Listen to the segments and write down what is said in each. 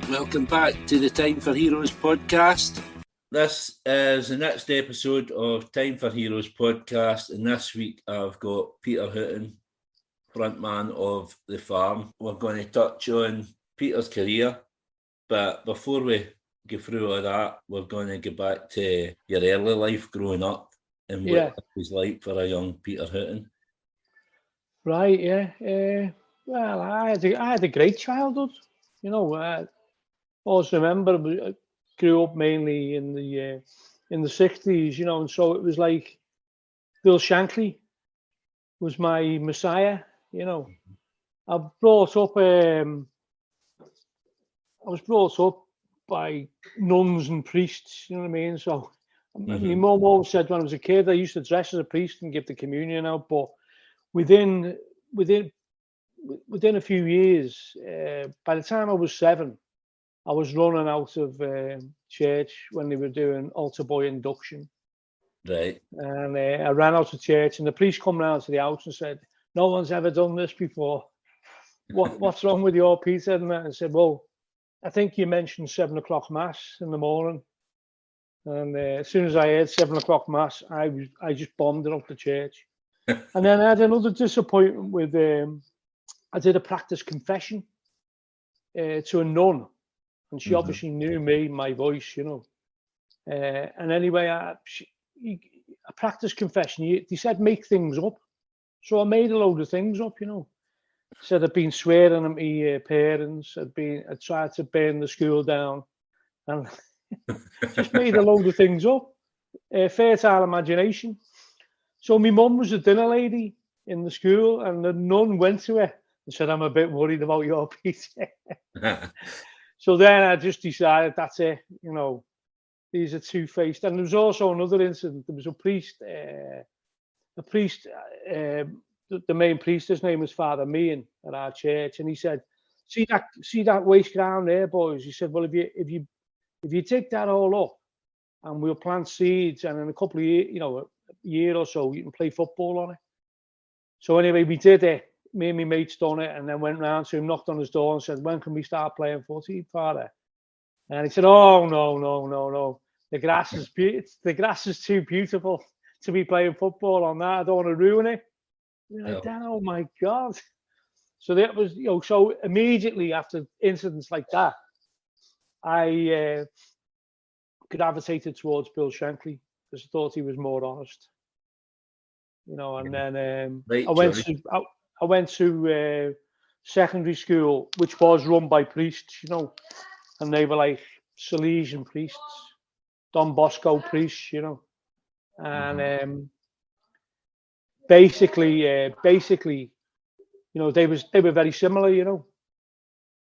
Welcome back to the Time for Heroes podcast. This is the next episode of Time for Heroes podcast, and this week I've got Peter Hooton, frontman of The Farm. We're going to touch on Peter's career, but before we go through all that, we're going to go back to your early life growing up and what it was like for a young Peter Hooton. Right, yeah. Well, I had a great childhood. You know, I always remember I grew up mainly in the 60s, you know, and so it was like Bill Shankly was my messiah, you know. I was brought up by nuns and priests, you know what I mean? So my mum always said when I was a kid, I used to dress as a priest and give the communion out, but within a few years, by the time I was 7, I was running out of church when they were doing altar boy induction. Right. And I ran out of church, and the priest come round to the house and said, "No one's ever done this before. What's wrong with your Peter?" And I said, "Well, I think you mentioned 7 o'clock mass in the morning." And as soon as I heard 7 o'clock mass, I just bombed it up the church. And then I had another disappointment with I did a practice confession to a nun, and she obviously knew me, my voice, you know. And anyway, a practice confession, they said make things up. So I made a load of things up, you know. Said I'd been swearing at my parents, I tried to burn the school down, and just made a load of things up. Fertile imagination. So my mum was a dinner lady in the school, and the nun went to her and said, "I'm a bit worried about your Peter." So then I just decided that's it, you know, these are two-faced. And there was also another incident. There was a priest, the main priest, his name was Father Meehan at our church, and he said, see that waste ground there, boys? He said, well, if you dig that all up and we'll plant seeds, and in a couple of years, you know, a year or so, you can play football on it. So anyway, we did it. Me and my mates done it, and then went round to him, knocked on his door and said, "When can we start playing footy, Father?" And he said, "Oh, no. The grass is too beautiful to be playing football on that. I don't want to ruin it." Like that, oh my God. So that was, you know, so immediately after incidents like that, I gravitated towards Bill Shankly because I thought he was more honest. You know, and then I went to secondary school, which was run by priests, you know, and they were like Salesian priests, Don Bosco priests, you know, and basically, you know, they were very similar, you know,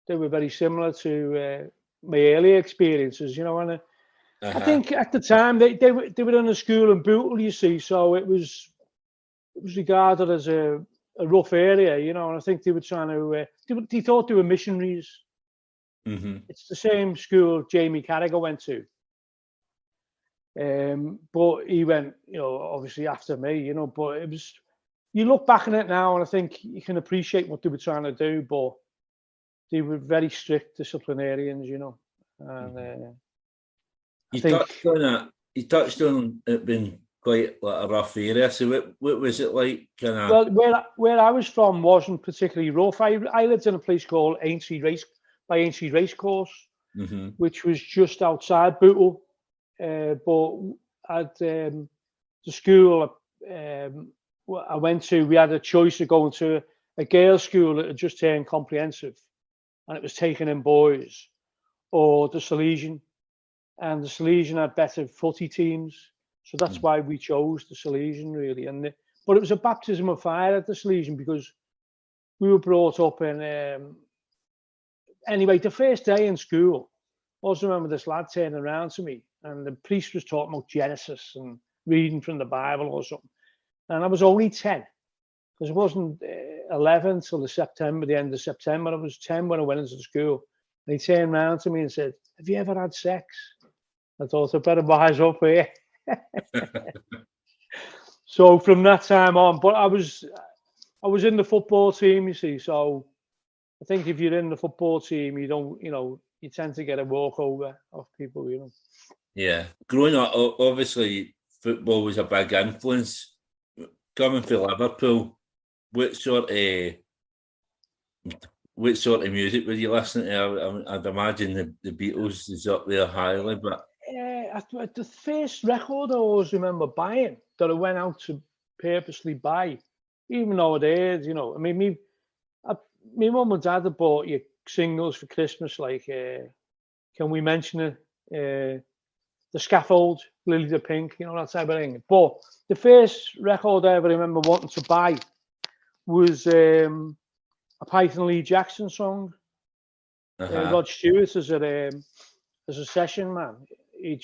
they were very similar to my earlier experiences, you know, and I think at the time they were in a school in Bootle, you see, so it was regarded as a rough area, you know, and I think they were trying to, they thought they were missionaries. It's the same school Jamie Carragher went to. But he went, you know, obviously after me, you know, but it was, you look back on it now and I think you can appreciate what they were trying to do, but they were very strict disciplinarians, you know. And you touched on it being quite like a rough area. So what was it like? Well, where I was from wasn't particularly rough. I lived in a place called Aintree Racecourse, which was just outside Bootle. But at the school I went to, we had a choice of going to a girls' school that had just turned comprehensive, and it was taking in boys, or the Salesian, and the Salesian had better footy teams. So that's why we chose the Salesian, really. But it was a baptism of fire at the Salesian because we were brought up in. Anyway, the first day in school, I also remember this lad turning around to me, and the priest was talking about Genesis and reading from the Bible or something. And I was only 10 because it wasn't 11 till the end of September. I was 10 when I went into the school. And he turned around to me and said, "Have you ever had sex?" I thought, I better wise up here. So from that time on, but I was in the football team, you see. So I think if you're in the football team, you don't, you know, you tend to get a walkover off people, you know. Yeah, growing up, obviously football was a big influence. Coming from Liverpool, what sort of music were you listening to? I'd imagine the Beatles is up there highly, but The first record I always remember buying that I went out to purposely buy, even nowadays, you know. I mean, my mum and dad had bought you singles for Christmas, like can we mention it? The Scaffold, Lily the Pink, you know, that type of thing. But the first record I ever remember wanting to buy was a Python Lee Jackson song. Rod Stewart as a session man. He'd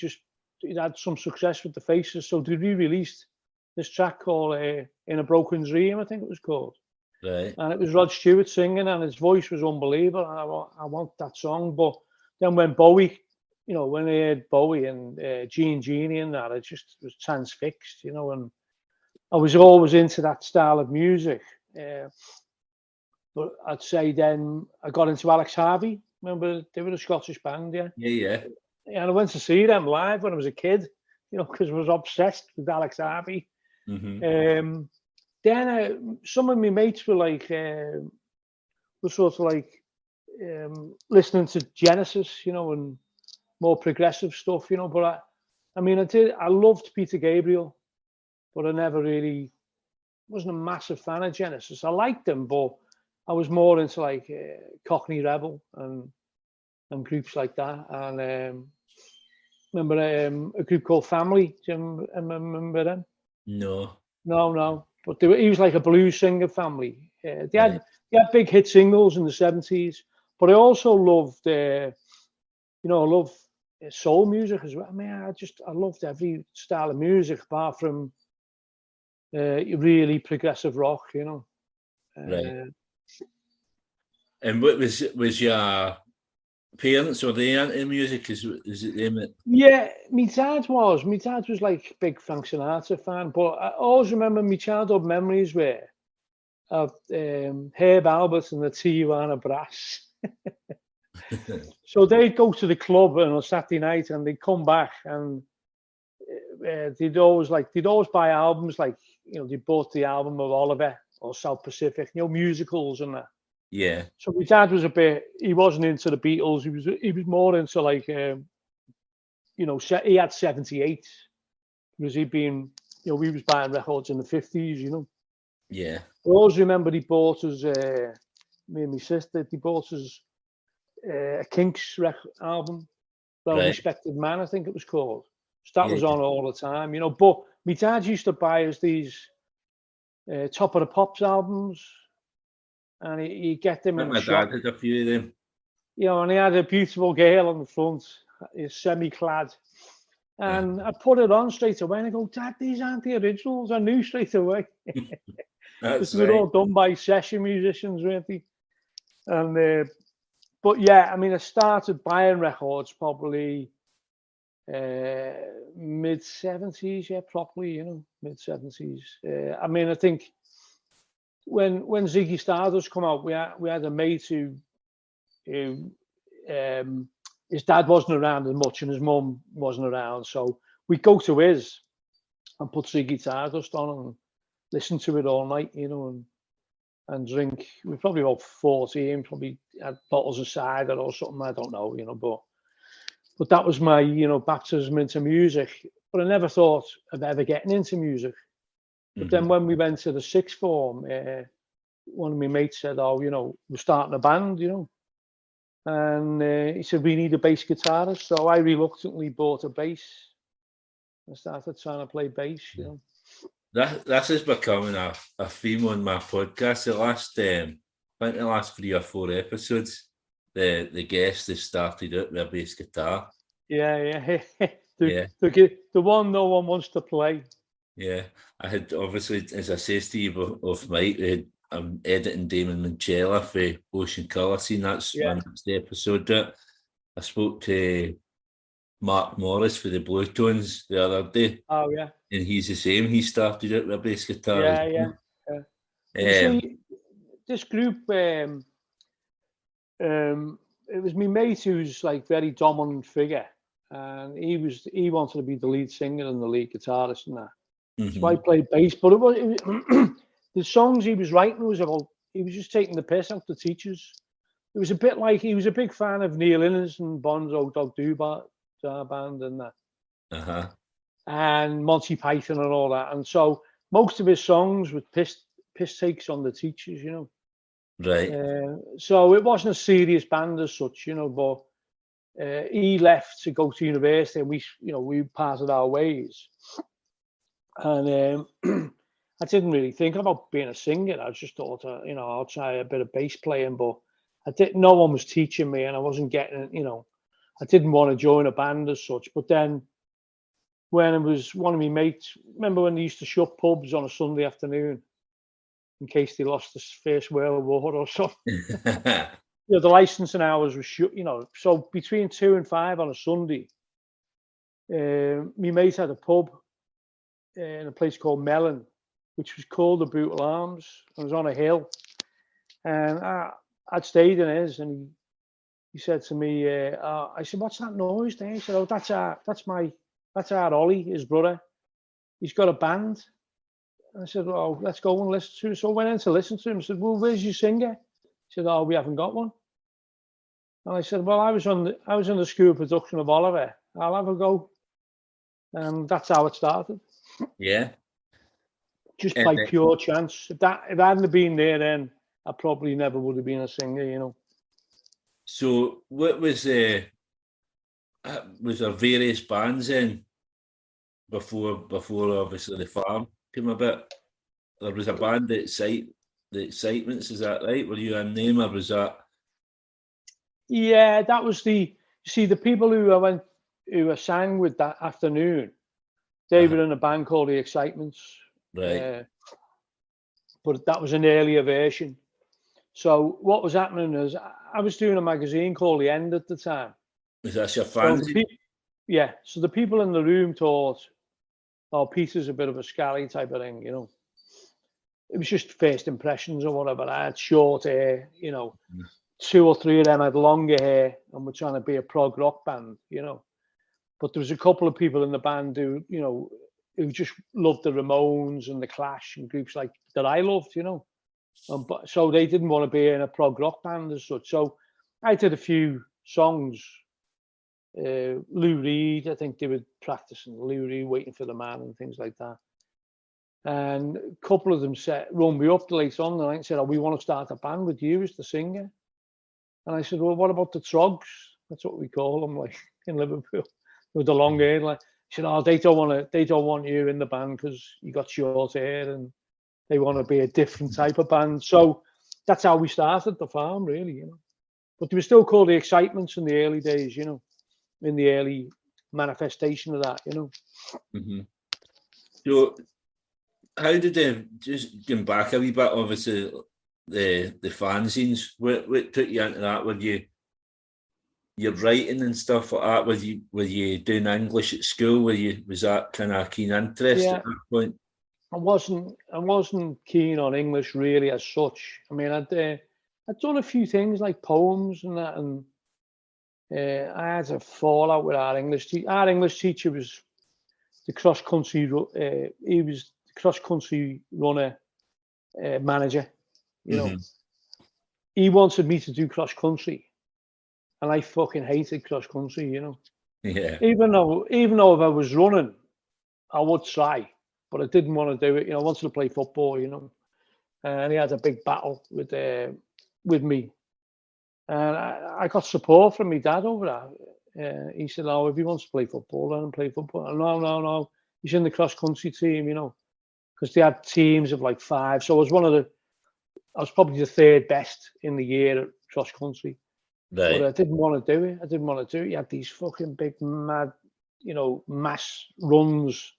had some success with the Faces, so they re-released this track called In a Broken Dream, I think it was called. Right. And it was Rod Stewart singing, and his voice was unbelievable. And I want that song. But then when Bowie, you know, when I heard Bowie and Genie and that, it just was transfixed, you know. And I was always into that style of music. But I'd say then I got into Alex Harvey. Remember, they were a Scottish band, yeah? Yeah. And I went to see them live when I was a kid, you know, because I was obsessed with Alex Harvey. Mm-hmm. Then some of my mates were like, were sort of like listening to Genesis, you know, and more progressive stuff, you know. But I loved Peter Gabriel, but I never really wasn't a massive fan of Genesis. I liked them, but I was more into like Cockney Rebel and groups like that. And remember a group called Family? Do you remember them? No. But he was like a blues singer, Family. They had big hit singles in the 70s. But I also loved, I love soul music as well. I mean, I loved every style of music apart from really progressive rock, you know. Right. And what was your parents, were they into music? Is it them that... Yeah, my dad was like big Frank Sinatra fan, but I always remember my childhood memories were of Herb Albert and the Tijuana Brass. So they'd go to the club on a Saturday night and they'd come back and they'd always buy albums, like, you know, they bought the album of Oliver or South Pacific, you know, musicals and that. Yeah. So my dad was he wasn't into the Beatles. He was more into like, you know, he had 78 because he'd been, you know, we was buying records in the 50s, you know. Yeah. I always remember he bought us, me and my sister, he bought us a Kinks album, Well Respected Man, I think it was called. So that was on all the time, you know. But my dad used to buy us these Top of the Pops albums, and he'd get them in the shop. My dad had a few of them. You know, and he had a beautiful girl on the front, semi-clad. And I put it on straight away and I go, Dad, these aren't the originals. I knew straight away. Because they were all done by session musicians, really. And but yeah, I mean, I started buying records probably mid-70s, yeah, properly, you know, mid-70s. I mean, I think when Ziggy Stardust come out, we had a mate who his dad wasn't around as much and his mum wasn't around, so we'd go to his and put Ziggy Stardust on and listen to it all night, you know, and drink. We were probably about 14, probably had bottles of cider or something, I don't know, you know, but that was my, you know, baptism into music. But I never thought of ever getting into music. But then when we went to the sixth form, one of my mates said, oh, you know, we're starting a band, you know. And he said, we need a bass guitarist. So I reluctantly bought a bass and started trying to play bass, you know. This is becoming a theme on my podcast. I think the last 3 or 4 episodes, the guest has started out with a bass guitar. Yeah. The one no one wants to play. Yeah, I had, obviously, as I says to you off mic, I'm editing Damon Manchella for Ocean Colour Scene. That's the episode. I spoke to Mark Morris for the Blue Tones the other day. Oh, yeah. And he's the same. He started out with a bass guitar. Yeah. You see, this group, it was my mate who's like very dominant figure, and he wanted to be the lead singer and the lead guitarist and that. So I played bass, but it was the songs he was writing was about. He was just taking the piss out the teachers. It was a bit like he was a big fan of Neil Innes and Bonzo Dog Band and that, and Monty Python and all that. And so most of his songs were piss takes on the teachers, you know. Right. So it wasn't a serious band as such, you know. But he left to go to university, and we parted our ways. And I didn't really think about being a singer. I just thought, I'll try a bit of bass playing, but no one was teaching me, and I wasn't getting, I didn't want to join a band as such. But then when it was one of my mates, remember when they used to shut pubs on a Sunday afternoon in case they lost the First World War or something? The licensing hours were shut, so between 2 and 5 on a Sunday, my mate had a pub in a place called Mellon, which was called the Bootle Arms. It was on a hill, and I'd stayed in his, and he said to me, I said, "What's that noise there?" He said, "Oh, that's our Ollie, his brother. He's got a band." And I said, "Oh, let's go and listen to it." So I went in to listen to him. I said, "Well, where's your singer?" He said, "Oh, we haven't got one." And I said, "Well, I was on the school production of Oliver. I'll have a go." And that's how it started. Yeah. Just by pure chance. If I hadn't been there then, I probably never would have been a singer, So what was there various bands then before obviously the farm came about? There was a band the Excitements, is that right? Were you in them, or was that? Yeah, that was the people who I sang with that afternoon. They were in a band called the Excitements. Right. But that was an earlier version. So what was happening is I was doing a magazine called The End at the time. Was that your fancy? So the people in the room thought, "Oh, Peter's a bit of a scally type of thing, It was just first impressions or whatever. I had short hair, 2 or 3 of them had longer hair, and we're trying to be a prog rock band, But there was a couple of people in the band who just loved the Ramones and the Clash and groups like that I loved, But so they didn't want to be in a prog rock band as such. So I did a few songs. Lou Reed, I think they were practicing Lou Reed, Waiting for the Man and things like that. And a couple of them rung me up later on the night and said, "Oh, we want to start a band with you as the singer." And I said, "Well, what about the Trogs?" That's what we call them, like in Liverpool, with the long hair. Like, he said, "Oh, they don't want you in the band because you got short hair, and they want to be a different type of band." So that's how we started the farm, really, But they were still called the Excitements in the early days, in the early manifestation of that, So how did they, just going back a wee bit, obviously the fanzines, what took you into that? Were your writing and stuff like that? Were you doing English at school? Was that kind of a keen interest at that point? I wasn't keen on English really as such. I mean, I'd done a few things like poems and that, and I had a fallout with our English teacher. Our English teacher was the cross country. He was the cross country runner manager. He wanted me to do cross country, and I fucking hated cross country. Yeah. Even though if I was running, I would try, but I didn't want to do it. I wanted to play football. And he had a big battle with me. And I got support from my dad over that. He said, "Oh, if he wants to play football, let him play football." And no. He's in the cross-country team, because they had teams of like 5. So I was probably the 3rd best in the year at cross-country. Right. But I didn't want to do it. You had these fucking big, mad, mass runs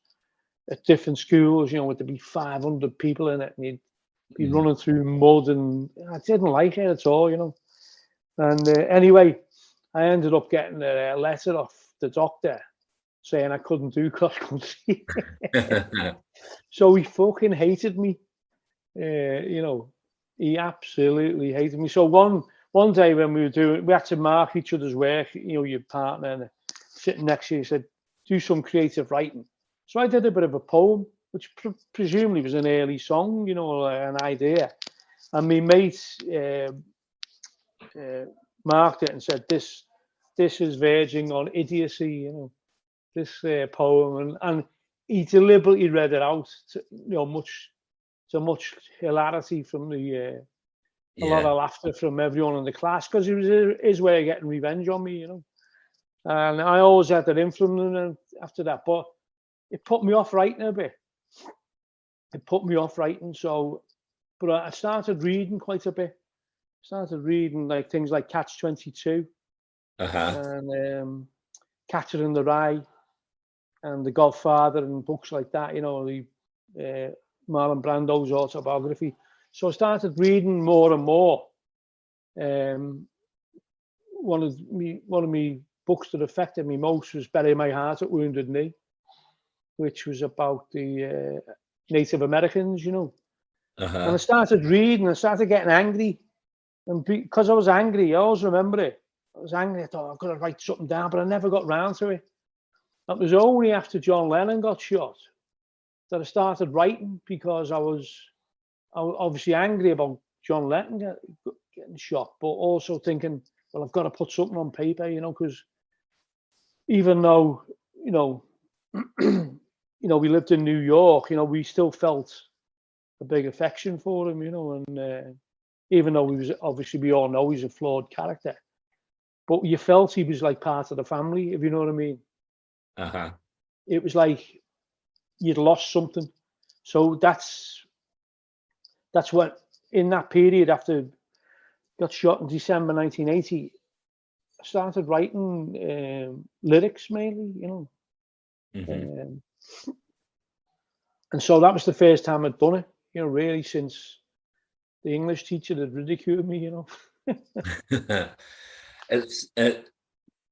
at different schools, with to be 500 people in it. And you'd be running through mud, and I didn't like it at all, And anyway, I ended up getting a letter off the doctor saying I couldn't do cross country. So he fucking hated me. He absolutely hated me. So one day when we had to mark each other's work, your partner and sitting next to you said, do some creative writing. So I did a bit of a poem, which presumably was an early song, an idea. And my mate marked it and said, this is verging on idiocy, this poem. And he deliberately read it out to much hilarity from a lot of laughter from everyone in the class, because it was his way of getting revenge on me, And I always had that influence him after that, but it put me off writing a bit. It put me off writing, but I started reading quite a bit. Started reading like things like Catch-22 and Catcher in the Rye and The Godfather and books like that, the Marlon Brando's autobiography. So I started reading more and more. One of my books that affected me most was Bury My Heart at Wounded Knee, which was about the Native Americans, And I started reading, I started getting angry. And because I was angry, I always remember it. I was angry, I thought I've got to write something down, but I never got round to it. It was only after John Lennon got shot that I started writing, because I was obviously angry about John Lennon getting shot, but also thinking, well, I've got to put something on paper, because even though, we lived in New York, we still felt a big affection for him, and even though we all know he's a flawed character, but you felt he was like part of the family, if you know what I mean. It was like you'd lost something. So that's what, in that period after got shot in December 1980, I started writing lyrics mainly, and so that was the first time I'd done it, really, since the English teacher had ridiculed me,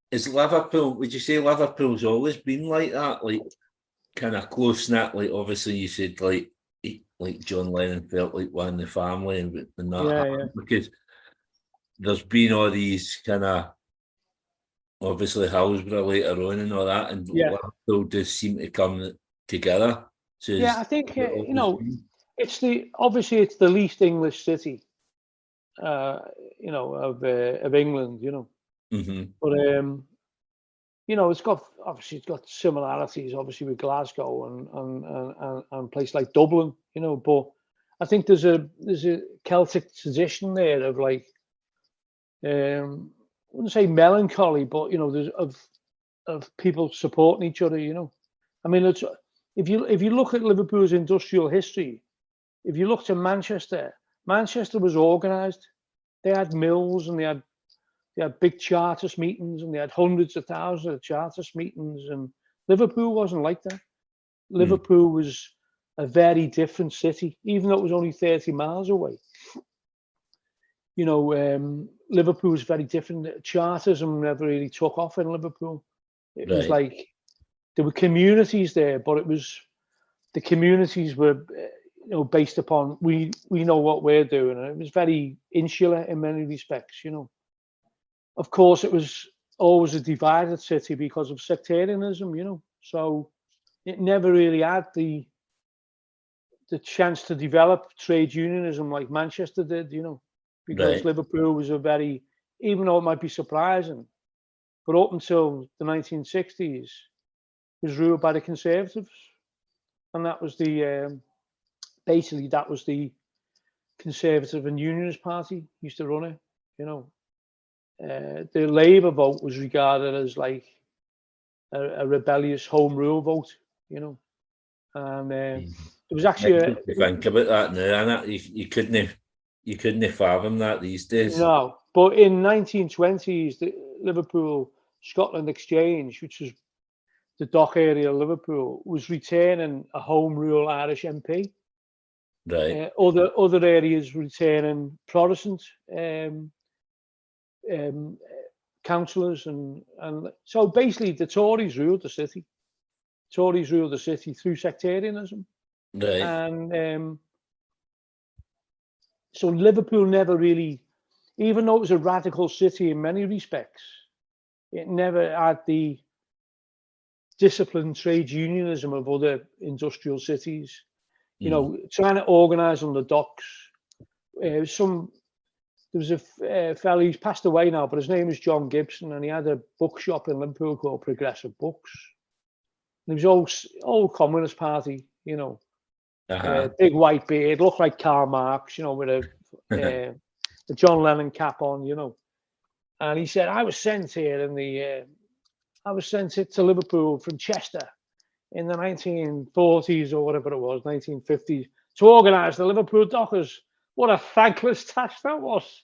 Is Liverpool, would you say Liverpool's always been like that, like kind of close-knit? Like obviously you said like John Lennon felt like one in the family, and that happened, because there's been all these kind of, obviously Hillsborough later on and all that, and Liverpool does seem to come together. So I think it's obviously it's the least English city, of England, but it's got similarities obviously with Glasgow and places like Dublin, but I think there's a Celtic tradition there of like, I wouldn't say melancholy, but there's of people supporting each other, I mean, it's, if you look at Liverpool's industrial history, if you look to Manchester was organised. They had mills, and they had big Chartist meetings, and they had hundreds of thousands of Chartist meetings. And Liverpool wasn't like that. Liverpool was a very different city, even though it was only 30 miles away. Liverpool was very different. Chartism never really took off in Liverpool. It was like there were communities there, but the communities were based upon we know what we're doing, and it was very insular in many respects. Of course, it was always a divided city because of sectarianism. So it never really had the chance to develop trade unionism like Manchester did. Because Liverpool was even though it might be surprising, but up until the 1960s, was ruled by the Conservatives, and that was basically the Conservative and Unionist Party used to run it. The Labour vote was regarded as like a rebellious home rule vote, and there was actually think about that now, and you couldn't fathom that these days. No, but in 1920s, the Liverpool Scotland Exchange, which was the dock area of Liverpool, was retaining a home rule Irish MP. Right. Other areas returning Protestant councillors, and so basically the Tories ruled the city. Tories ruled the city through sectarianism. Right. And so Liverpool never really, even though it was a radical city in many respects, it never had the disciplined trade unionism of other industrial cities. You know, trying to organise on the docks. There was a fellow who's passed away now, but his name is John Gibson, and he had a bookshop in Liverpool called Progressive Books. And he was old Communist Party, you know, big white beard, looked like Karl Marx, you know, with a John Lennon cap on, you know. And he said, I was sent here to Liverpool from Chester in the 1940s or whatever it was, 1950s, to organise the Liverpool Dockers. What a thankless task that was.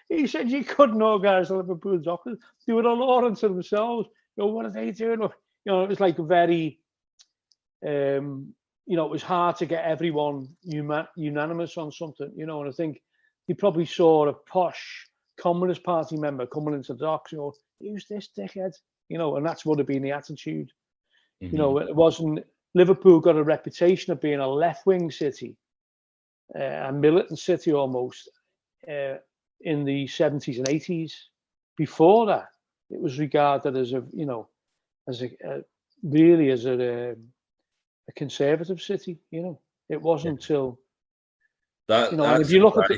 He said you couldn't organise the Liverpool Dockers. They were a law unto themselves. You know, what are they doing? You know, it was like very, you know, it was hard to get everyone unanimous on something, you know, and I think he probably saw a posh Communist Party member coming into the docks, you know, who's this dickhead? You know, and that's would have been the attitude. You know, it wasn't. Liverpool got a reputation of being a left-wing city, a militant city almost, in the 70s and 80s. Before that, it was regarded as a, you know, as a conservative city. You know, it wasn't until that. You know, and if you look at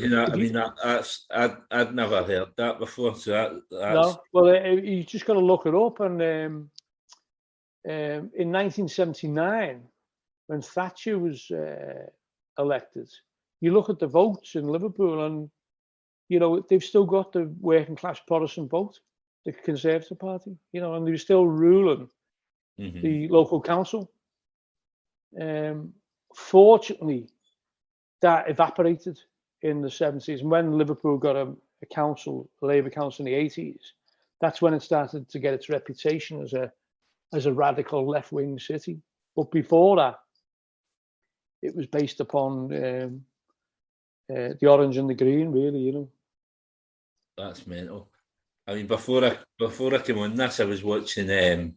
I'd never heard that before. So that's no, well, you just got to look it up. And in 1979, when Thatcher was elected, you look at the votes in Liverpool, and you know they've still got the working class Protestant vote, the Conservative Party. You know, and they're still ruling the local council. Fortunately, that evaporated in the 70s, and when Liverpool got a Labour council in the 80s, that's when it started to get its reputation as a radical left-wing city. But before that, it was based upon the orange and the green, really. You know, that's mental. I mean, before I came on this, I was watching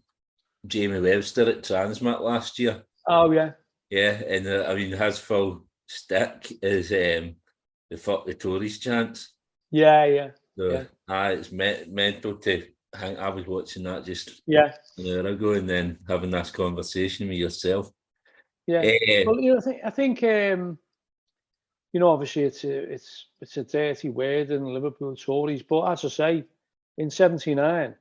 Jamie Webster at Transmit last year. Oh yeah, and I mean, his full stick is the "fuck the Tories" chants. Yeah. So, it's mental to. I was watching that just an hour ago, and then having this conversation with yourself. Yeah. Well, you know, I think you know, obviously it's a dirty word in Liverpool, Tories, but as I say, in '79,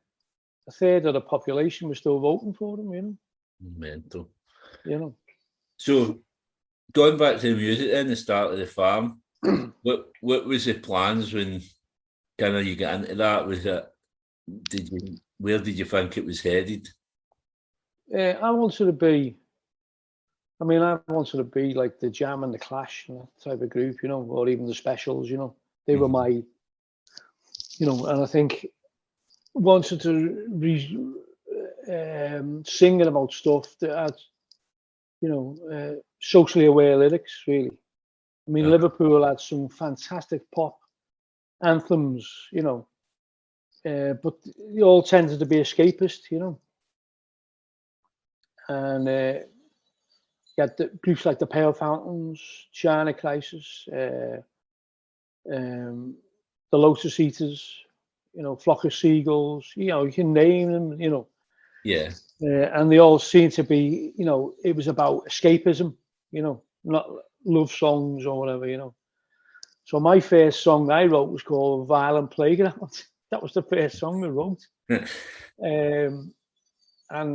a third of the population was still voting for them. You know, mental. You know. So, going back to the music, then the start of the farm. what was the plans when kind of you got into that? Was it? Where did you think it was headed? I wanted to be like the Jam and the Clash, you know, type of group, you know, or even the Specials, you know. They were my, you know, and I think wanted to singing about stuff that had, you know, socially aware lyrics, really. I mean, Liverpool had some fantastic pop anthems, you know, but they all tended to be escapist, you know. And you had the groups like the Pale Fountains, China Crisis, the Lotus Eaters, you know, Flock of Seagulls, you know, you can name them, you know. Yeah. And they all seem to be, you know, it was about escapism, you know, not love songs or whatever, you know. So my first song I wrote was called Violent Playground. That was the first song I wrote. And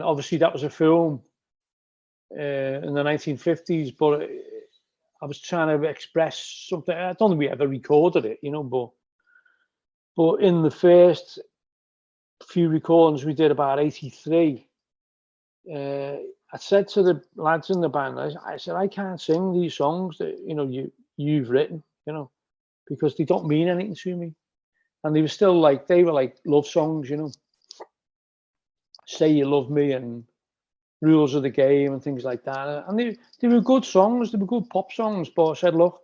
obviously that was a film in the 1950s, but I was trying to express something. I don't think we ever recorded it, you know, but in the first few recordings we did about 83, I said to the lads in the band, I said, I can't sing these songs that, you know, you've written, you know, because they don't mean anything to me. And they were like love songs, you know, Say You Love Me and Rules of the Game and things like that. And they were good songs, they were good pop songs, but I said, look,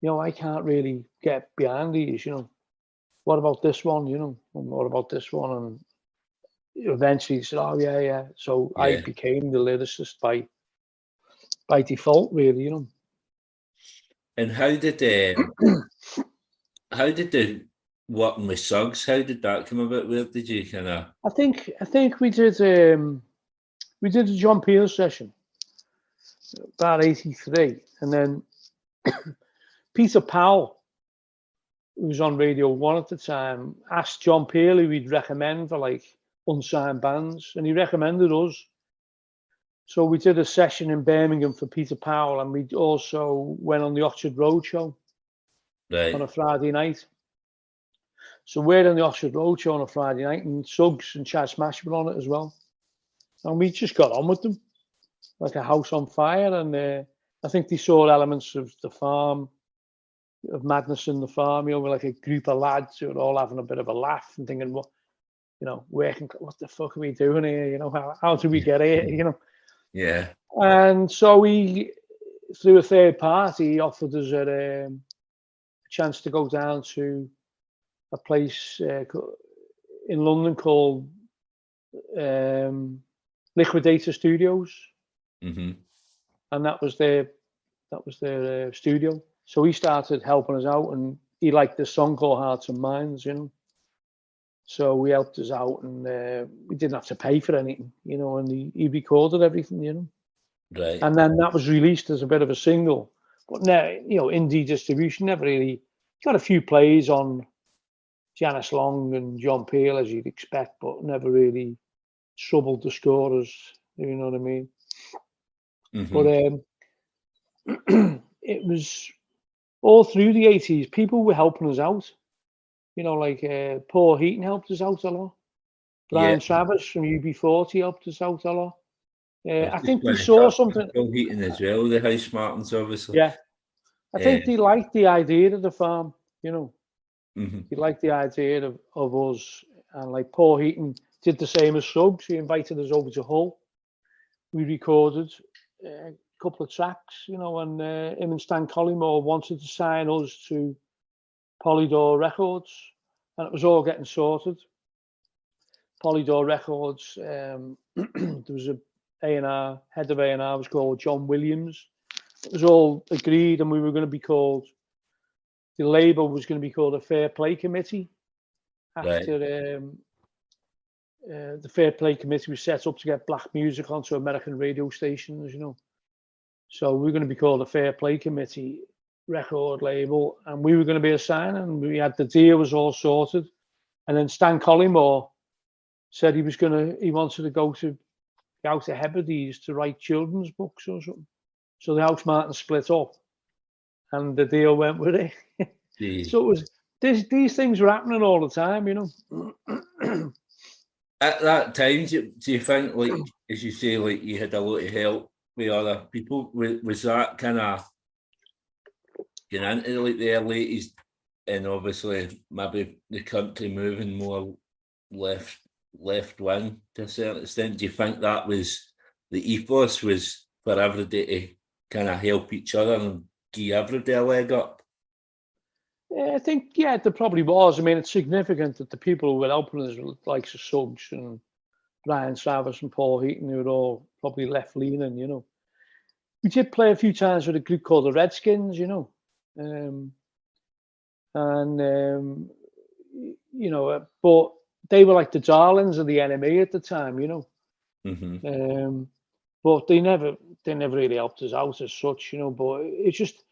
you know, I can't really get behind these, you know. What about this one, you know? And what about this one? And eventually he said, oh yeah. So I became the lyricist by default, really, you know. And how did how did the working with Suggs? How did that come about? Where did you kind of? I think we did a John Peel session about '83, and then Peter Powell, who was on Radio 1 at the time, asked John Peel who he'd recommend for like unsigned bands, and he recommended us. So we did a session in Birmingham for Peter Powell, and we also went on the Oxford Road show Right. on a Friday night. So we're on the Oxford Road show on a Friday night, and Suggs and Chad Smash were on it as well. And we just got on with them like a house on fire. And I think they saw elements of the farm, of Madness in the Farm, you know, with like a group of lads who were all having a bit of a laugh and thinking, what the fuck are we doing here? You know, how do we get here? You know? Yeah. And so we, through a third party, offered us a chance to go down to a place in London called Liquidator Studios, Mm-hmm. and that was their studio. So he started helping us out, and he liked this song called Hearts and Minds, you know. So we helped us out, and we didn't have to pay for anything, you know. And he recorded everything, you know. Right. And then that was released as a bit of a single, but now, you know, indie distribution never really got a few plays on Janice Long and John Peel, as you'd expect, but never really troubled the scorers, if you know what I mean. Mm-hmm. But it was all through the 80s, people were helping us out. You know, like Paul Heaton helped us out a lot. Brian Travis from UB40 helped us out a lot. I think they saw something. Paul Heaton as well, the House Martins, obviously. Yeah. I think they liked the idea of the farm, you know. Mm-hmm. He liked the idea of us, and like Paul Heaton did the same as Suggs. He invited us over to Hull. We recorded a couple of tracks, you know, and him and Stan Collymore wanted to sign us to Polydor Records, and it was all getting sorted. Polydor Records, there was a A&R, head of A&R was called John Williams. It was all agreed, and we were going to be called, the label was going to be called a Fair Play Committee. After the Fair Play Committee was set up to get black music onto American radio stations, you know. So we were going to be called a Fair Play Committee record label, and we were going to be a sign, and we had the deal was all sorted. And then Stan Collymore said he wanted to go to the Outer Hebrides to write children's books or something. So the House Martin split up, and the deal went with it. So it was these things were happening all the time, you know. At that time, do you think, like, as you say, like you had a lot of help with other people? Was that kind of getting into like the early 80s, and obviously maybe the country moving more left wing to a certain extent? Do you think that was the ethos, was for everybody to kind of help each other and give everybody a leg up? I think, yeah, there probably was. I mean, it's significant that the people who were helping us, like Suggs and Brian Travis and Paul Heaton, who were all probably left-leaning, you know. We did play a few times with a group called the Redskins, you know. You know, but they were like the darlings of the enemy at the time, you know. Mm-hmm. But they never really helped us out as such, you know. But it's just,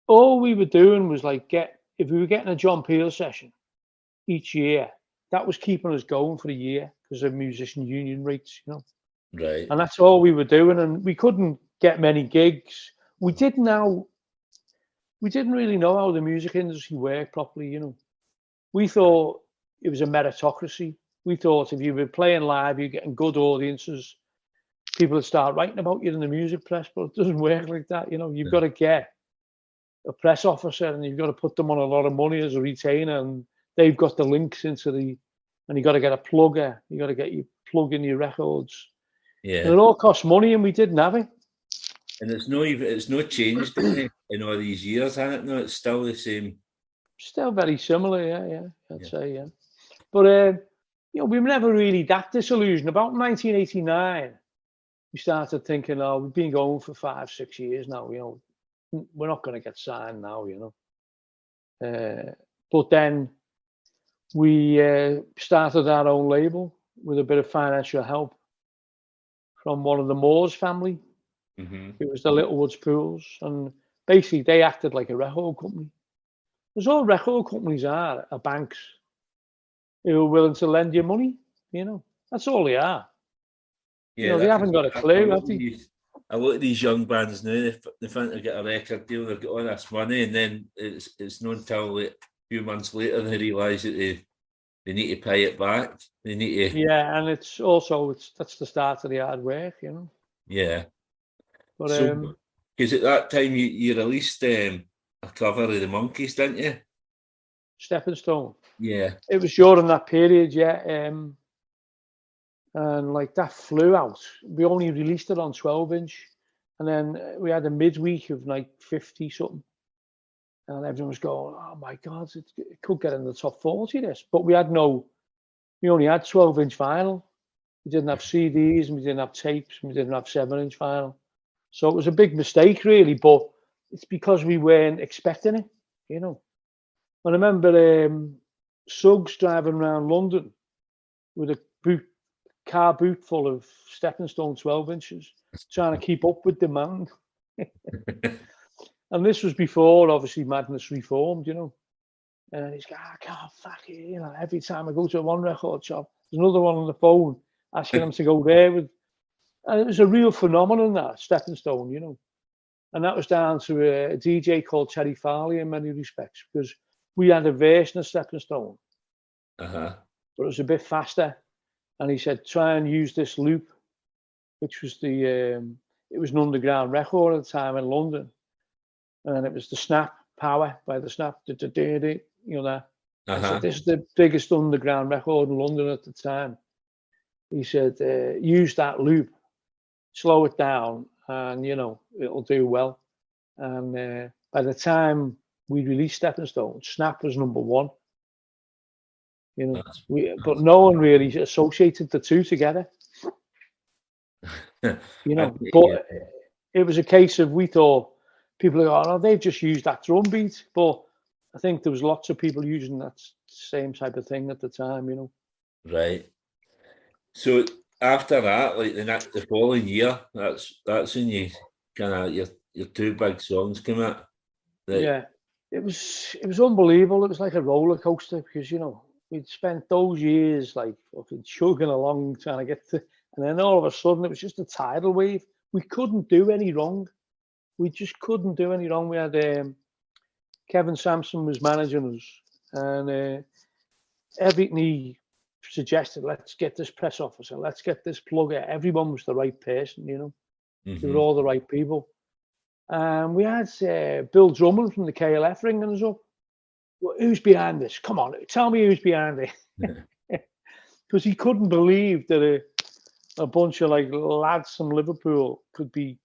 all we were doing was like if we were getting a John Peel session each year, that was keeping us going for a year because of musician union rates, you know. Right. And that's all we were doing, and we couldn't get many gigs. We didn't really know how the music industry worked properly, you know. We thought it was a meritocracy. We thought if you were playing live, you're getting good audiences, people would start writing about you in the music press, but it doesn't work like that, you know. You've got to get a press officer, and you've got to put them on a lot of money as a retainer, and they've got the links and you got to get a plugger. You got to get you plug in your records. Yeah. And it all costs money, and we didn't have it. And it's not changed in all these years, hasn't it? No, it's still the same. Still very similar, yeah. I'd say, yeah. But you know, we were never really that disillusioned. About 1989, we started thinking, oh, we've been going for 5-6 years now, you know. We're not going to get signed now, you know. But then we started our own label with a bit of financial help from one of the Moores family. It was the Littlewoods Pools, and basically they acted like a record company. Because all record companies are banks who are willing to lend you money. That's all they are. Yeah, they haven't got a clue, have they? A lot of these young bands now, they think they get a record deal, they've got all this money, and then it's not until a few months later they realise that they need to pay it back. They need to. Yeah, and it's that's the start of the hard work, Yeah. But so, because at that time you released a cover of the Monkees, didn't you? Stepping Stone. Yeah. It was during that period, yeah. And like that flew out. We only released it on 12-inch, and then we had a midweek of like 50 something, and everyone was going, "Oh my God, it could get in the top 40." This, but we only had 12-inch vinyl. We didn't have CDs, and we didn't have tapes, and we didn't have 7-inch vinyl. So it was a big mistake, really. But it's because we weren't expecting it, And I remember Suggs driving around London with a car boot full of Stepping Stone 12-inches, trying to keep up with demand. And this was before, obviously, Madness reformed, And he's going, "I can't fuck it." Every time I go to one record shop, there's another one on the phone asking him to go there with. And it was a real phenomenon, that Stepping Stone, And that was down to a DJ called Terry Farley in many respects, because we had a version of Stepping Stone, but it was a bit faster. And he said, "Try and use this loop," which was it was an underground record at the time in London, and it was the Snap Power by the Snap, that. I said, "This is the biggest underground record in London at the time." He said, "Use that loop, slow it down, and it'll do well." And by the time we released Stepping Stone, Snap was number one. But no one really associated the two together. But it was a case of, we thought people are going, "Oh, they've just used that drum beat," but I think there was lots of people using that same type of thing at the time, Right. So after that, like the following year, that's when you kind of your two big songs came out. Yeah, it was unbelievable. It was like a roller coaster, because we'd spent those years like fucking chugging along trying to get to, and then all of a sudden it was just a tidal wave. We couldn't do any wrong. We just couldn't do any wrong. We had Kevin Sampson was managing us, and everything he suggested, "Let's get this press officer, let's get this plugger." Everyone was the right person, They were all the right people. And we had Bill Drummond from the KLF ringing us up. "Well, who's behind this? Come on, tell me who's behind it." Because he couldn't believe that a bunch of like lads from Liverpool could be,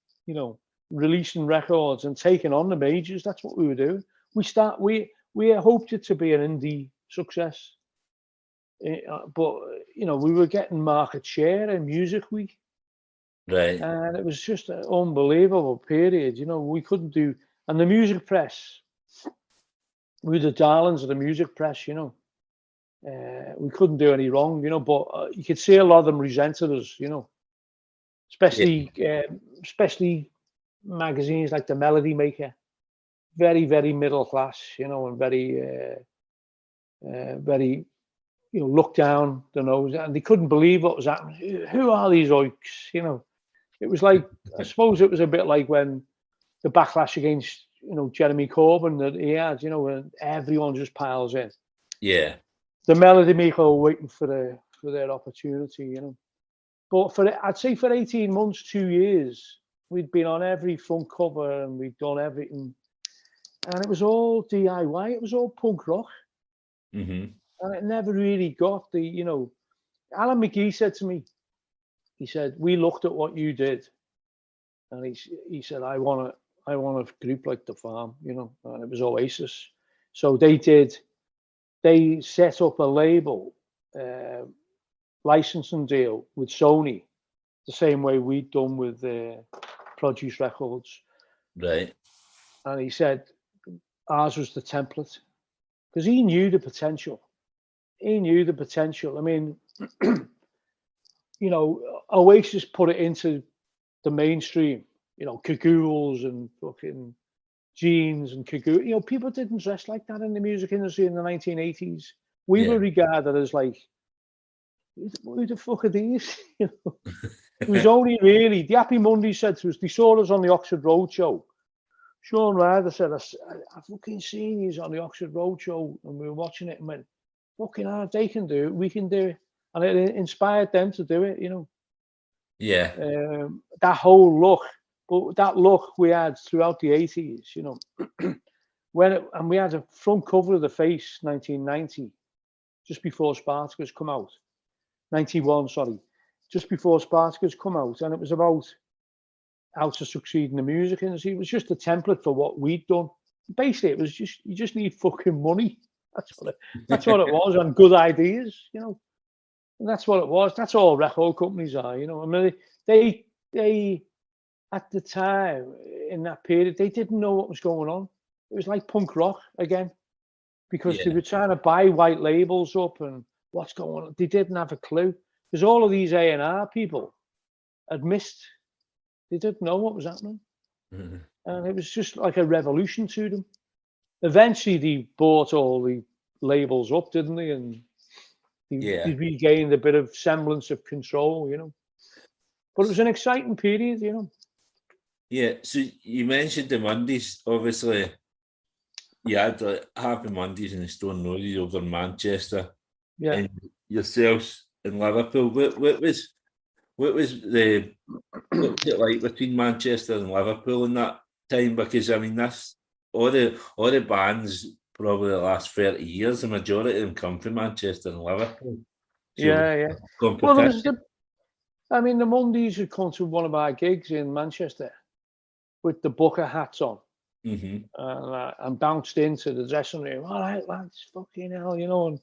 releasing records and taking on the majors. That's what we were doing. We hoped it to be an indie success, but we were getting market share in Music Week. Right. And it was just an unbelievable period. We couldn't do, and the music press, we were the darlings of the music press. We couldn't do any wrong. But you could see a lot of them resented us. Especially magazines like the Melody Maker, very, very middle class. And very, very, looked down the nose, and they couldn't believe what was happening. Who are these oiks? It was like, I suppose it was a bit like when the backlash against, Jeremy Corbyn that he had, and everyone just piles in. Yeah. The Melody Maker were waiting for their opportunity, But I'd say for 18 months, 2 years, we'd been on every front cover and we'd done everything. And it was all DIY. It was all punk rock. And it never really got the, Alan McGee said to me, he said, "We looked at what you did, and he said, I want a group like The Farm, and it was Oasis." So they set up a label, licensing deal with Sony, the same way we'd done with Produce Records. Right. And he said, ours was the template. because he knew the potential. He knew the potential. I mean, you know, Oasis put it into the mainstream. You know, cagoules and fucking jeans and cagoules. You know, people didn't dress like that in the music industry in the 1980s. We were regarded as like, who the fuck are these? You know, it was only really the Happy Monday said to us. They saw us on the Oxford Road Show. Sean Ryder said, "I fucking seen you on the Oxford Road Show, and we were watching it and went, fucking hard, they can do it, we can do it," and it inspired them to do it. You know, that whole look, but that look we had throughout the 80s. You know, and we had a front cover of the Face, 1990, just before Spartacus come out. 91, sorry, just before Spartacus come out, and it was about how to succeed in the music industry. It was just a template for what we'd done. Basically, it was just, you just need fucking money. That's what it was, and good ideas, you know. And that's what it was. That's all record companies are, you know. I mean, they at the time, in that period, they didn't know what was going on. It was like punk rock again, because they were trying to buy white labels up and what's going on. They didn't have a clue, because all of these A&R people had missed. They didn't know what was happening. Mm-hmm. And it was just like a revolution to them. Eventually, they bought all the labels up, didn't they? And they regained a bit of semblance of control, you know. But it was an exciting period, you know. Yeah, so you mentioned the Mondays, obviously. You had Happy Mondays in the Stone Roses over in Manchester. Yeah. And yourselves in Liverpool. What was it like between Manchester and Liverpool in that time? Because I mean, that's all the bands probably the last 30 years, the majority of them come from Manchester and Liverpool. So yeah. Well, the Mondays had come to one of our gigs in Manchester with the Booker hats on. Mm-hmm. And bounced into the dressing room. All right, lads, fucking hell, you know.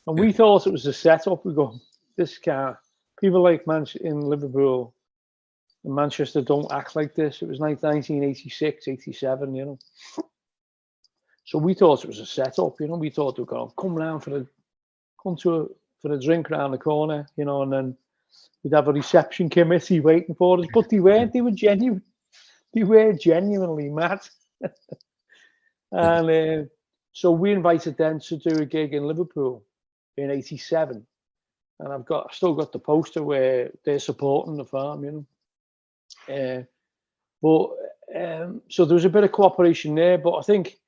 And we thought it was a setup. We go, this car. People like in Liverpool and Manchester don't act like this. It was like 1986, 87, you know. So we thought it was a setup, you know. We thought they were going to come round for a drink round the corner, you know, and then we'd have a reception committee waiting for us. But they weren't. They were genuine. They were genuinely mad. And so we invited them to do a gig in Liverpool in 87. And I've still got the poster where they're supporting the farm, you know. So there was a bit of cooperation there, but I think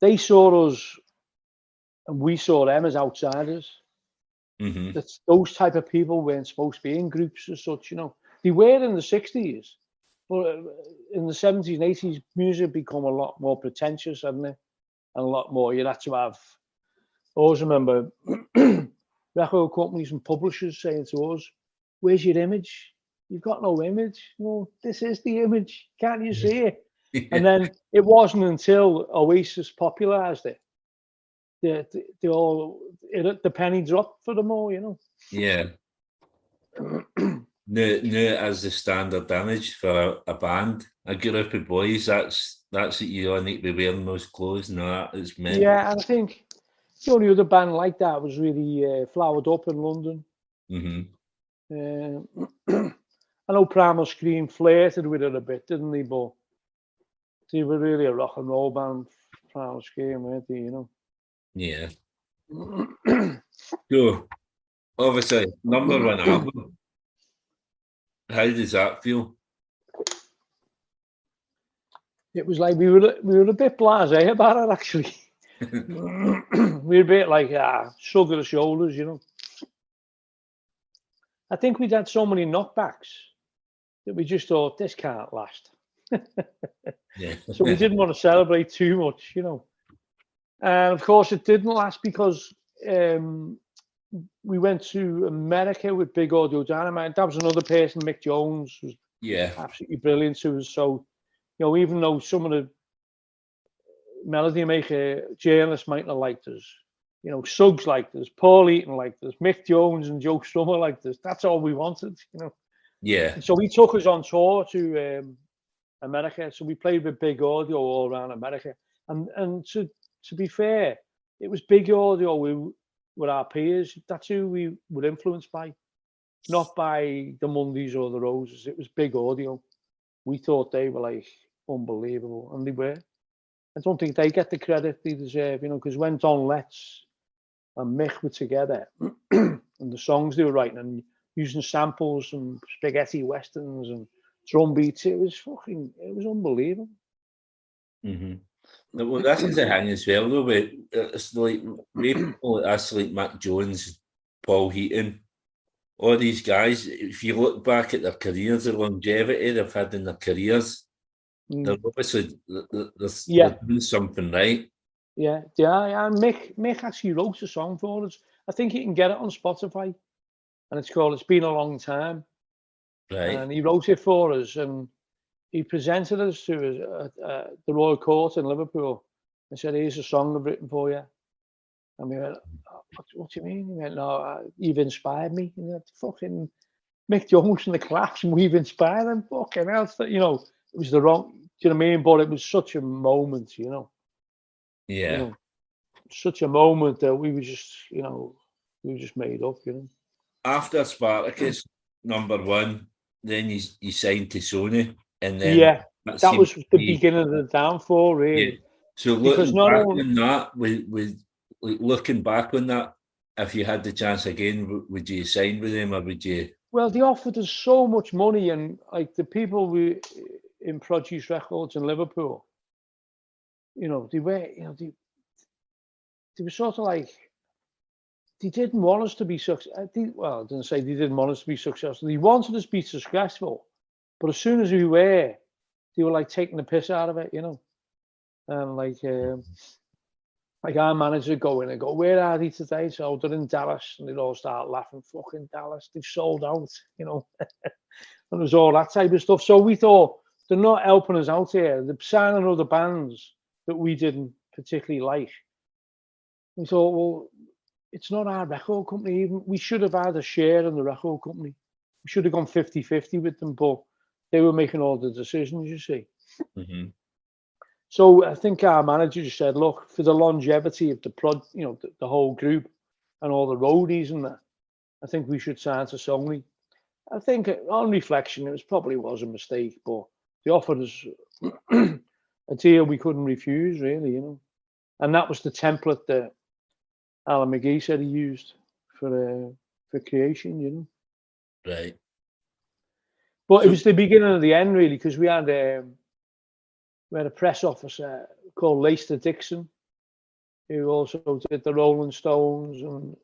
they saw us and we saw them as outsiders. Mm-hmm. Those type of people weren't supposed to be in groups as such, you know. They were in the 60s, but in the 70s and 80s, music become a lot more pretentious, hadn't it? And a lot more, you had to have, I always remember record companies and publishers saying to us, "Where's your image? You've got no image. No, this is the image. Can't you see it?" And then it wasn't until Oasis popularized it, the penny dropped for them all, you know. Yeah. No, as the standard image for a band, a group of boys. That's it. You all need to be wearing those clothes and that. It's meant. Yeah, and I think the only other band like that was really Flowered Up in London. Mm-hmm. I know Primal Scream flirted with it a bit, didn't they? But they were really a rock and roll band, Primal Scream, weren't they? You know. Yeah. So, obviously, number one album. How does that feel? It was like we were a bit blasé about it, actually. We were a bit like shrug of the shoulders, you know. I think we'd had so many knockbacks that we just thought this can't last. Yeah. So we didn't want to celebrate too much, you know. And of course, it didn't last because we went to America with Big Audio Dynamite. That was another person, Mick Jones, was absolutely brilliant to us. So, you know, even though some of the Melody Maker journalists might not like us, you know, Suggs liked us, Paul Eaton liked us, Mick Jones and Joe Strummer liked us. That's all we wanted, you know. Yeah. And so he took us on tour to America. So we played with Big Audio all around America. And to be fair, it was big audio. We were our peers. That's who we were influenced by, not by the Mondays or the Roses. It was big audio. We thought they were like unbelievable, and they were. I don't think they get the credit they deserve, because when Don Letts and Mick were together, and the songs they were writing and using samples and spaghetti westerns and drum beats, it was unbelievable. Mm-hmm. Well, that's the thing as well, though. But it's like people like us, like Mac Jones, Paul Heaton, all these guys. If you look back at their careers, the longevity they've had in their careers, they're obviously they're doing something right. Yeah. And Mick actually wrote a song for us. I think you can get it on Spotify, and it's called "It's Been a Long Time." Right. And he wrote it for us, and he presented us to the Royal Court in Liverpool and said, "Here's a song I've written for you." And we went, "What do you mean?" He went, "No, you've inspired me." And fucking Mick Jones and the Claps, and we've inspired them. Fucking hell, it was the wrong. Do you know what I mean? But it was such a moment, Yeah. Such a moment that we were just, made up, After Spartacus #1, then you signed to Sony, and then that was the beginning of the downfall, really. Yeah. So looking back on that, with like looking back on that, if you had the chance again, would you sign with them, or would you? Well, they offered us so much money, and like the people in Produce Records in Liverpool, they were, they were sort of like, they didn't want us to be successful. Well, I didn't say they didn't want us to be successful. They wanted us to be successful, but as soon as we were, they were like taking the piss out of it, and like our manager go in and go, "Where are they today?" So they're in Dallas, and they'd all start laughing. Fucking Dallas, they've sold out, and it was all that type of stuff. So we thought, they're not helping us out here. They're signing other bands that we didn't particularly like. We thought, well, it's not our record company. Even we should have had a share in the record company. We should have gone 50-50 with them, but they were making all the decisions, you see. Mm-hmm. So I think our manager just said, "Look, for the longevity of the whole group and all the roadies and that, I think we should sign to Sony." I think on reflection, it probably was a mistake, but they offered us a deal we couldn't refuse, really, And that was the template that Alan McGee said he used for creation, Right. But it was the beginning of the end, really, because we had a press officer called Lester Dixon, who also did the Rolling Stones and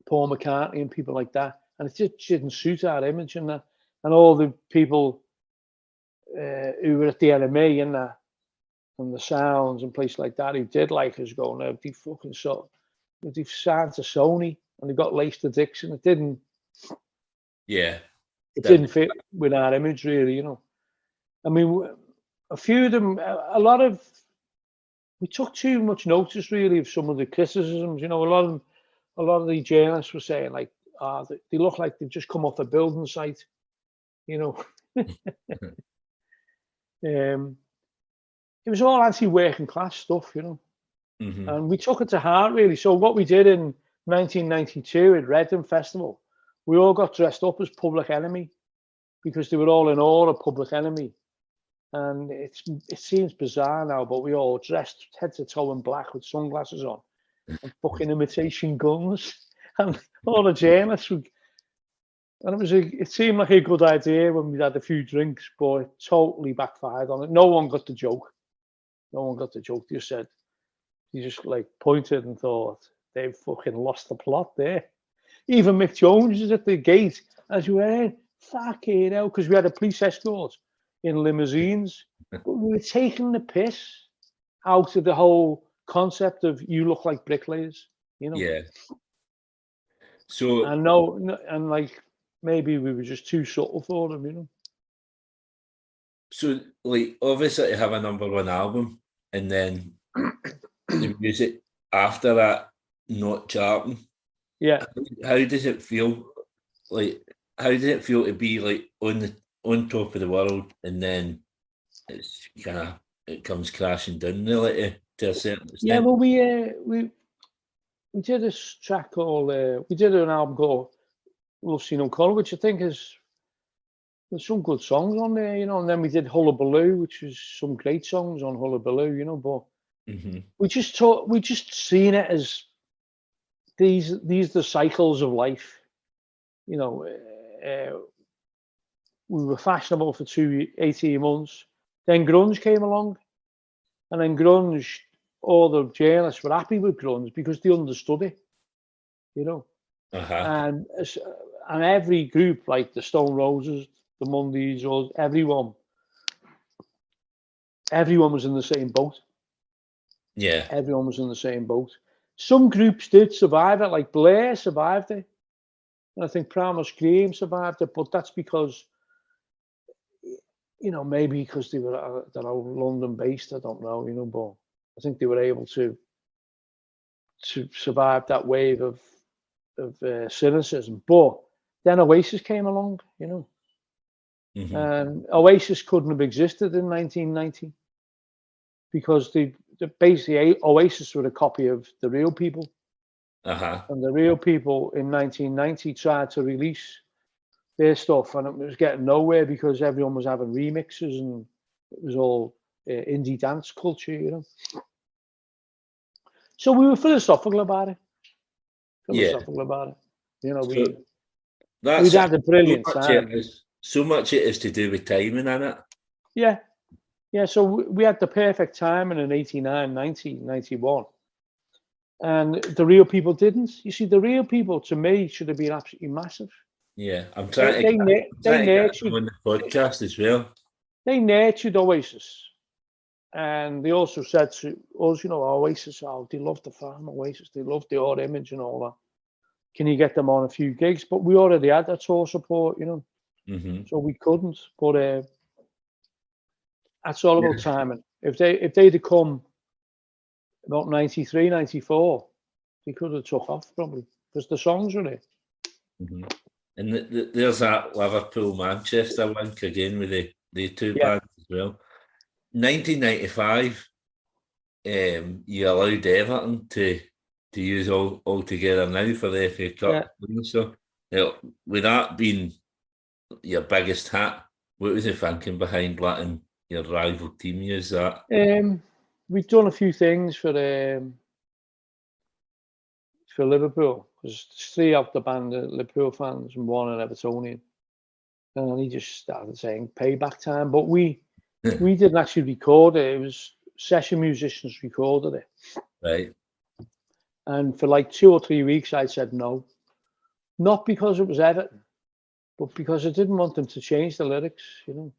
Paul McCartney and people like that. And it just didn't suit our image and that. And all the people who were at the NME and that, and the Sounds and places like that, who did like us, going, "No, they fucking they signed to Sony and they got Lester Dixon." It didn't. Yeah. It didn't fit with our image, really, I mean, a few of them, we took too much notice, really, of some of the criticisms. A lot of the journalists were saying, like, they look like they've just come off a building site, It was all anti-working class stuff, Mm-hmm. And we took it to heart, really. So what we did in 1992 at Reading Festival, we all got dressed up as Public Enemy because they were all in awe of Public Enemy. And it seems bizarre now, but we all dressed head to toe in black with sunglasses on and fucking imitation guns. And all the journalists would, and it seemed like a good idea when we had a few drinks, but it totally backfired on it. No one got the joke. They just like pointed and thought, they've fucking lost the plot there. Even Mick Jones is at the gate as you were, fucking hell, because we had a police escort in limousines. But we were taking the piss out of the whole concept of "you look like bricklayers," Yeah. So and like maybe we were just too subtle for them, So, like, obviously to have a #1 album and then the music after that not charting. Yeah. How does it feel? Like, how does it feel to be like on top of the world and then it comes crashing down, really? to a certain extent. Yeah, well, we did this track called we did an album called Love Seen No Colour, which I think there's some good songs on there, you know. And then we did Hullabaloo, which is some great songs on Hullabaloo, you know. But we just seen it as these the cycles of life, you know. We were fashionable for 18 months. Then grunge came along, and then grunge, all the journalists were happy with grunge because they understood it, you know. And every group, like the Stone Roses, the Mondays, or everyone was in the same boat. Yeah, everyone was in the same boat. Some groups did survive it, like Blair survived it, and I think Primal Scream survived it. But that's because, you know, maybe because they were, London based. I don't know, you know, but I think they were able to survive that wave of cynicism. But then Oasis came along, you know, and Oasis couldn't have existed in 1990 because they basically Oasis were a copy of the Real People, and the Real People in 1990 tried to release their stuff, and it was getting nowhere because everyone was having remixes, and it was all indie dance culture, you know. So we were philosophical about it. You know, we had a brilliant time. So much it is to do with timing, isn't it? Yeah. So we had the perfect timing in 89, 90, 91. And the Real People didn't. You see, the Real People, to me, should have been absolutely massive. Yeah, I'm trying to get them on the podcast as well. They nurtured Oasis. And they also said to us, you know, Oasis, they love the fan, Oasis, they love the odd image and all that. Can you get them on a few gigs? But we already had that tour support, you know. So we couldn't. But that's all about timing. If they'd have come about 93, 94, they could have took off probably because the songs were there. And there's that Liverpool Manchester link again with the two bands as well. 1995, you allowed Everton to use all together now for the FA Cup. So, you know, with that being your biggest hit, what was the thinking behind letting your rival team use that? We've done a few things for Liverpool, because there's three of the band are Liverpool fans and one an Evertonian, and he just started saying payback time. But we didn't actually record it. It was session musicians recorded it. Right. And for like 2 or 3 weeks, I said no, not because it was Everton, but because I didn't want them to change the lyrics, you know.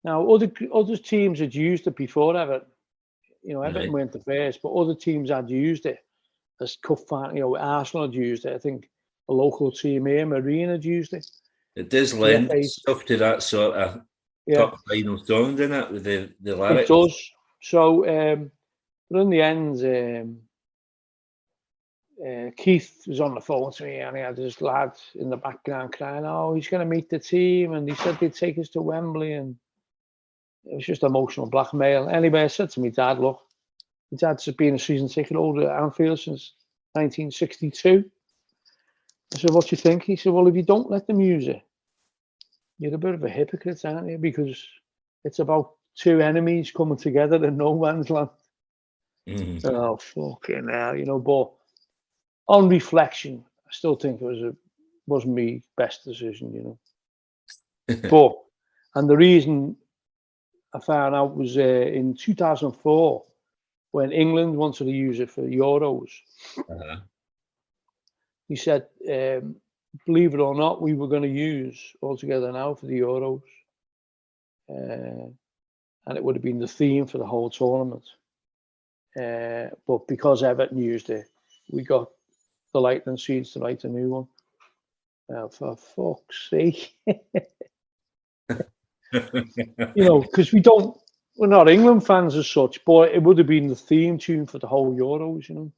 Now, other teams had used it before Everton. You know, Everton weren't the first, but other teams had used it as cup fan. You know, Arsenal had used it. I think a local team here, Marine, had used it. It does lend itself to that sort of cup final song, doesn't it, with the lyrics? It does. So, but in the end, Keith was on the phone to me, and he had this lad in the background crying, "Oh, he's going to meet the team," and he said they'd take us to Wembley, and it was just emotional blackmail. Anyway, I said to my dad, "Look, my dad's been a season ticket holder at Anfield since 1962." I said, "What do you think?" He said, "Well, if you don't let them use it, you're a bit of a hypocrite, aren't you? Because it's about two enemies coming together in no man's land." Oh, fucking hell, you know. But on reflection, I still think it wasn't my best decision, you know. And the reason I found out was in 2004 when England wanted to use it for Euros. He said, believe it or not, we were going to use All Together Now for the Euros. And it would have been the theme for the whole tournament. But because Everton used it, we got the Lightning Seeds to write a new one. Now, for fuck's sake. You know, because we're not England fans as such, but it would have been the theme tune for the whole Euros, you know.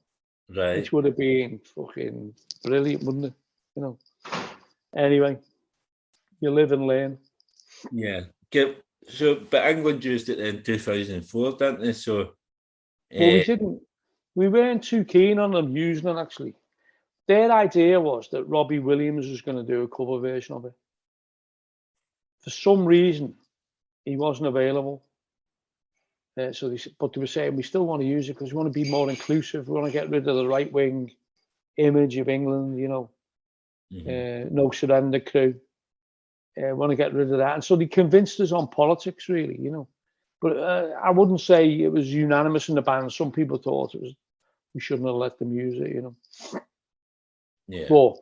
Right. Which would have been fucking brilliant, wouldn't it? You know. Anyway, you live and learn. Yeah. So, but England used it in 2004, didn't they? So Well, we weren't too keen on them using it, actually. Their idea was that Robbie Williams was going to do a cover version of it. For some reason, he wasn't available. So but they were saying, we still want to use it because we want to be more inclusive. We want to get rid of the right-wing image of England, no surrender crew. Want to get rid of that. And so they convinced us on politics, really, But I wouldn't say it was unanimous in the band. Some people thought we shouldn't have let them use it, Yeah. But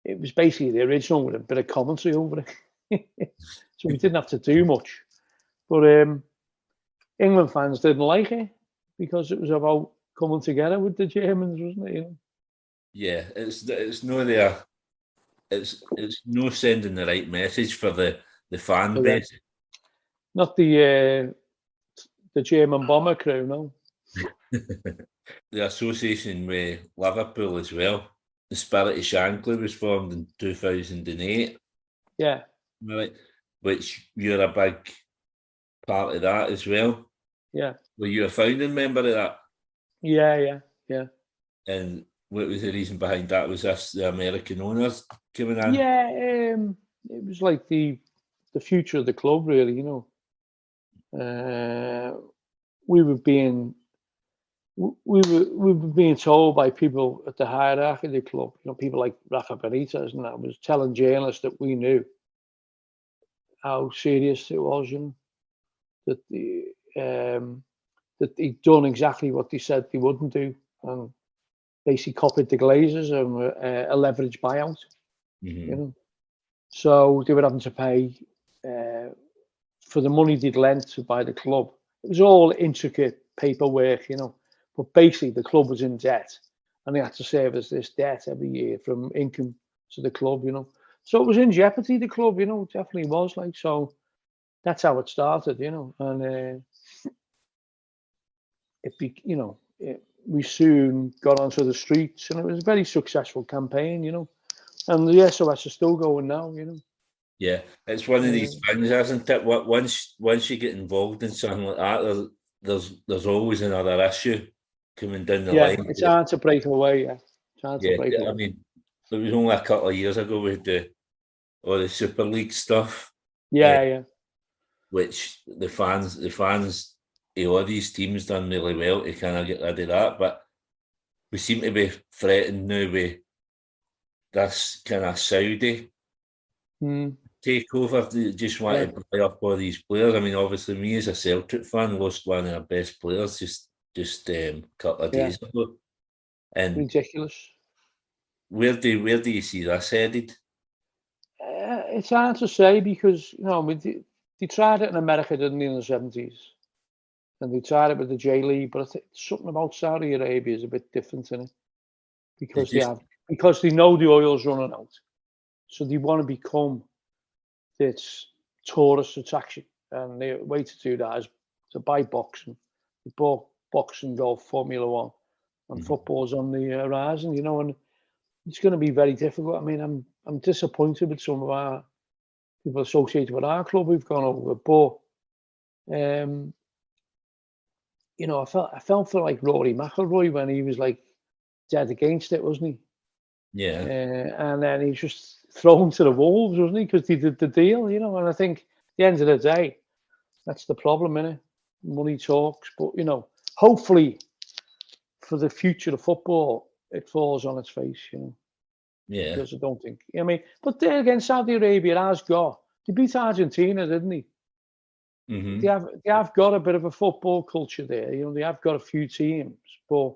it was basically the original with a bit of commentary over it. So we didn't have to do much. But England fans didn't like it because it was about coming together with the Germans, wasn't it? Yeah, it's no sending the right message for the fan base. Not the German bomber crew, no. The association with Liverpool as well. The Spirit of Shankly was formed in 2008. Yeah. Right, which you're a big part of that as well. Yeah. Were you a founding member of that? Yeah. And what was the reason behind that? Was this the American owners coming in? Yeah, it was like the future of the club, really. We were being told by people at the hierarchy of the club, people like Rafa Benitez, and that was telling journalists that we knew how serious it was, that that he'd done exactly what they said they wouldn't do, and basically copied the Glazers and a leveraged buyout. So they were having to pay for the money they'd lent to buy the club. It was all intricate paperwork, but basically the club was in debt and they had to service this debt every year from income to the club, So it was in jeopardy, the club, it definitely was. So that's how it started, and we soon got onto the streets, and it was a very successful campaign, and the SOS is still going now, Yeah, it's one of these things, isn't it? Once you get involved in something like that, there's always another issue coming down the line. It's hard to break away. Yeah, it's hard to break away. I mean, it was only a couple of years ago with all the Super League stuff. Yeah. Which the fans of all these teams done really well to kind of get rid of that, but we seem to be threatened now with this kind of Saudi takeover. They just want to buy up all these players. I mean, obviously, me as a Celtic fan lost one of our best players just a couple of days ago. And ridiculous. Where do you see this headed? It's hard to say because they tried it in America, didn't they, in the 70s, and they tried it with the J League. But I think something about Saudi Arabia is a bit different in it because they know the oil's running out, so they want to become this tourist attraction, and the way to do that is to buy boxing. They bought boxing, golf, Formula One, and football's on the horizon, and it's going to be very difficult. I mean, I'm disappointed with some of our people associated with our club who've gone over, but I felt for like Rory McIlroy when he was like dead against it, wasn't he? Yeah. And then he's just thrown to the wolves, wasn't he? Because he did the deal, And I think at the end of the day, that's the problem, innit? Money talks, but hopefully for the future of football, it falls on its face, Yeah. Because I don't think. But there again, Saudi Arabia they beat Argentina, didn't they? Mm-hmm. They have got a bit of a football culture there. They have got a few teams, but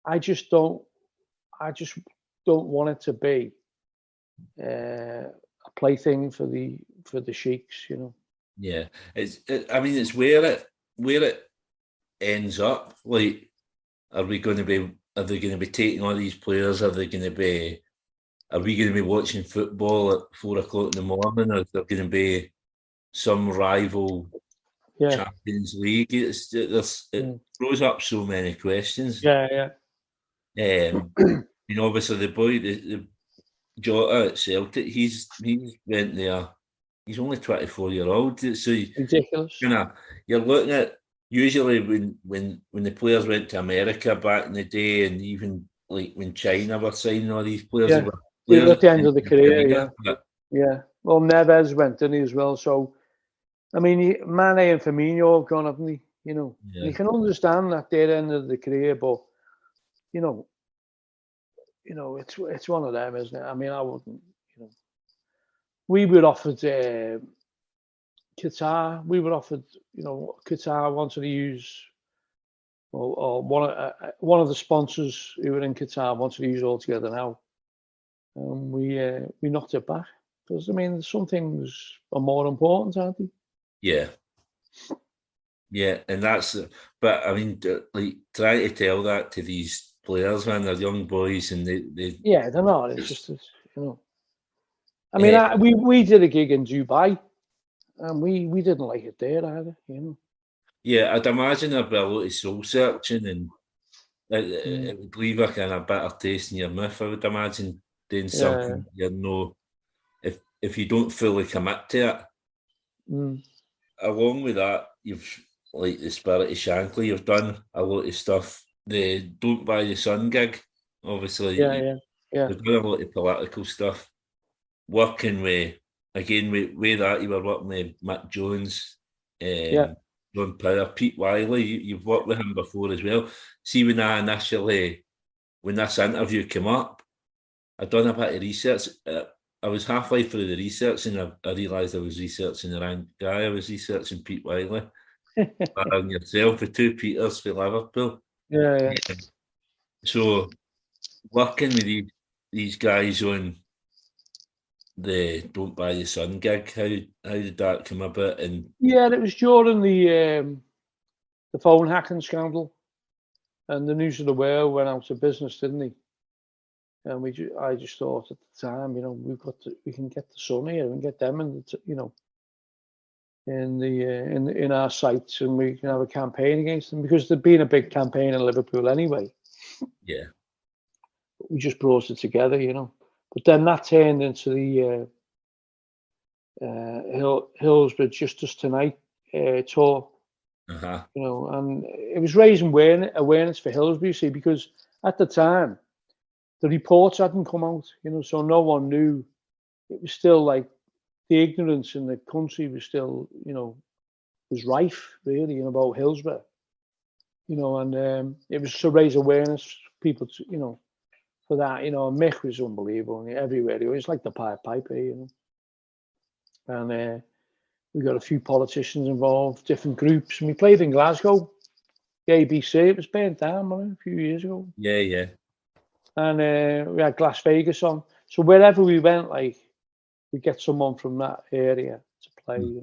I just don't want it to be a plaything for the sheiks, Yeah, it's where it ends up. Like, are they going to be taking all these players? Are we going to be watching football at 4 o'clock in the morning? Or is there going to be some rival Champions League? It throws up so many questions. Yeah. Obviously the boy, the Jota at Celtic, he's went there. He's only 24-year-old, so ridiculous. You're looking at usually when the players went to America back in the day, and even like when China were signing all these players, Yeah. they were They were players at the end of the career, yeah. but Yeah. Well, Neves went, didn't he, as well? So, I mean, Mane and Firmino have gone, haven't they? You know, yeah. you can understand that their end of the career, but you know, it's one of them, isn't it? I mean, I wouldn't, you know, we were offered Qatar. We were offered, you know, Qatar wanted to use, or one of the sponsors who were in Qatar wanted to use Altogether Now, and we knocked it back because I mean, some things are more important, aren't they? Yeah. Yeah, and that's, but I mean, like, try to tell that to these players, man, they're young boys, and they Yeah, they're not. It's just, you know. I mean, we did a gig in Dubai, and we didn't like it there either, you know. yeah, I'd imagine there'd be a lot of soul searching, and it would leave a kind of bitter taste in your mouth. I would imagine doing something you know, if you don't fully commit to it. Along with that, you've, like the Spirit of Shankly, you've done a lot of stuff. The Don't Buy the Sun gig, obviously, Yeah. you've done a lot of political stuff. Working with that, you were working with Mick Jones, Ron Power, Pete Wiley. You've worked with him before as well. See, when this interview came up, I'd done a bit of research. I was halfway through the research, and I realised I was researching the wrong guy. I was researching Pete Wiley. And yourself, the two Peters for Liverpool. Yeah. So working with these guys on the Don't Buy the Sun gig, how did that come about? And yeah, it was during the phone hacking scandal, and the News of the World went out of business, didn't they? And I just thought at the time, you know, we can get the Sun here and get them in you know, in our sites, and we can have a campaign against them because there'd been a big campaign in Liverpool anyway. Yeah, we just brought it together, you know. But then that turned into the Hillsborough Justice Tonight tour, you know, and it was raising awareness for Hillsborough, you see, because at the time the reports hadn't come out, you know, so no one knew. It was still like the ignorance in the country was still, you know, was rife really, you know, about Hillsborough, you know, and it was to raise awareness, people to, you know, for that, you know. Mick was unbelievable everywhere. He was like the Pied Piper, you know. And we got a few politicians involved, different groups, and we played in Glasgow. The ABC, it was burnt down, wasn't it, a few years ago. Yeah. And we had Las Vegas on. So wherever we went, like, we get someone from that area to play,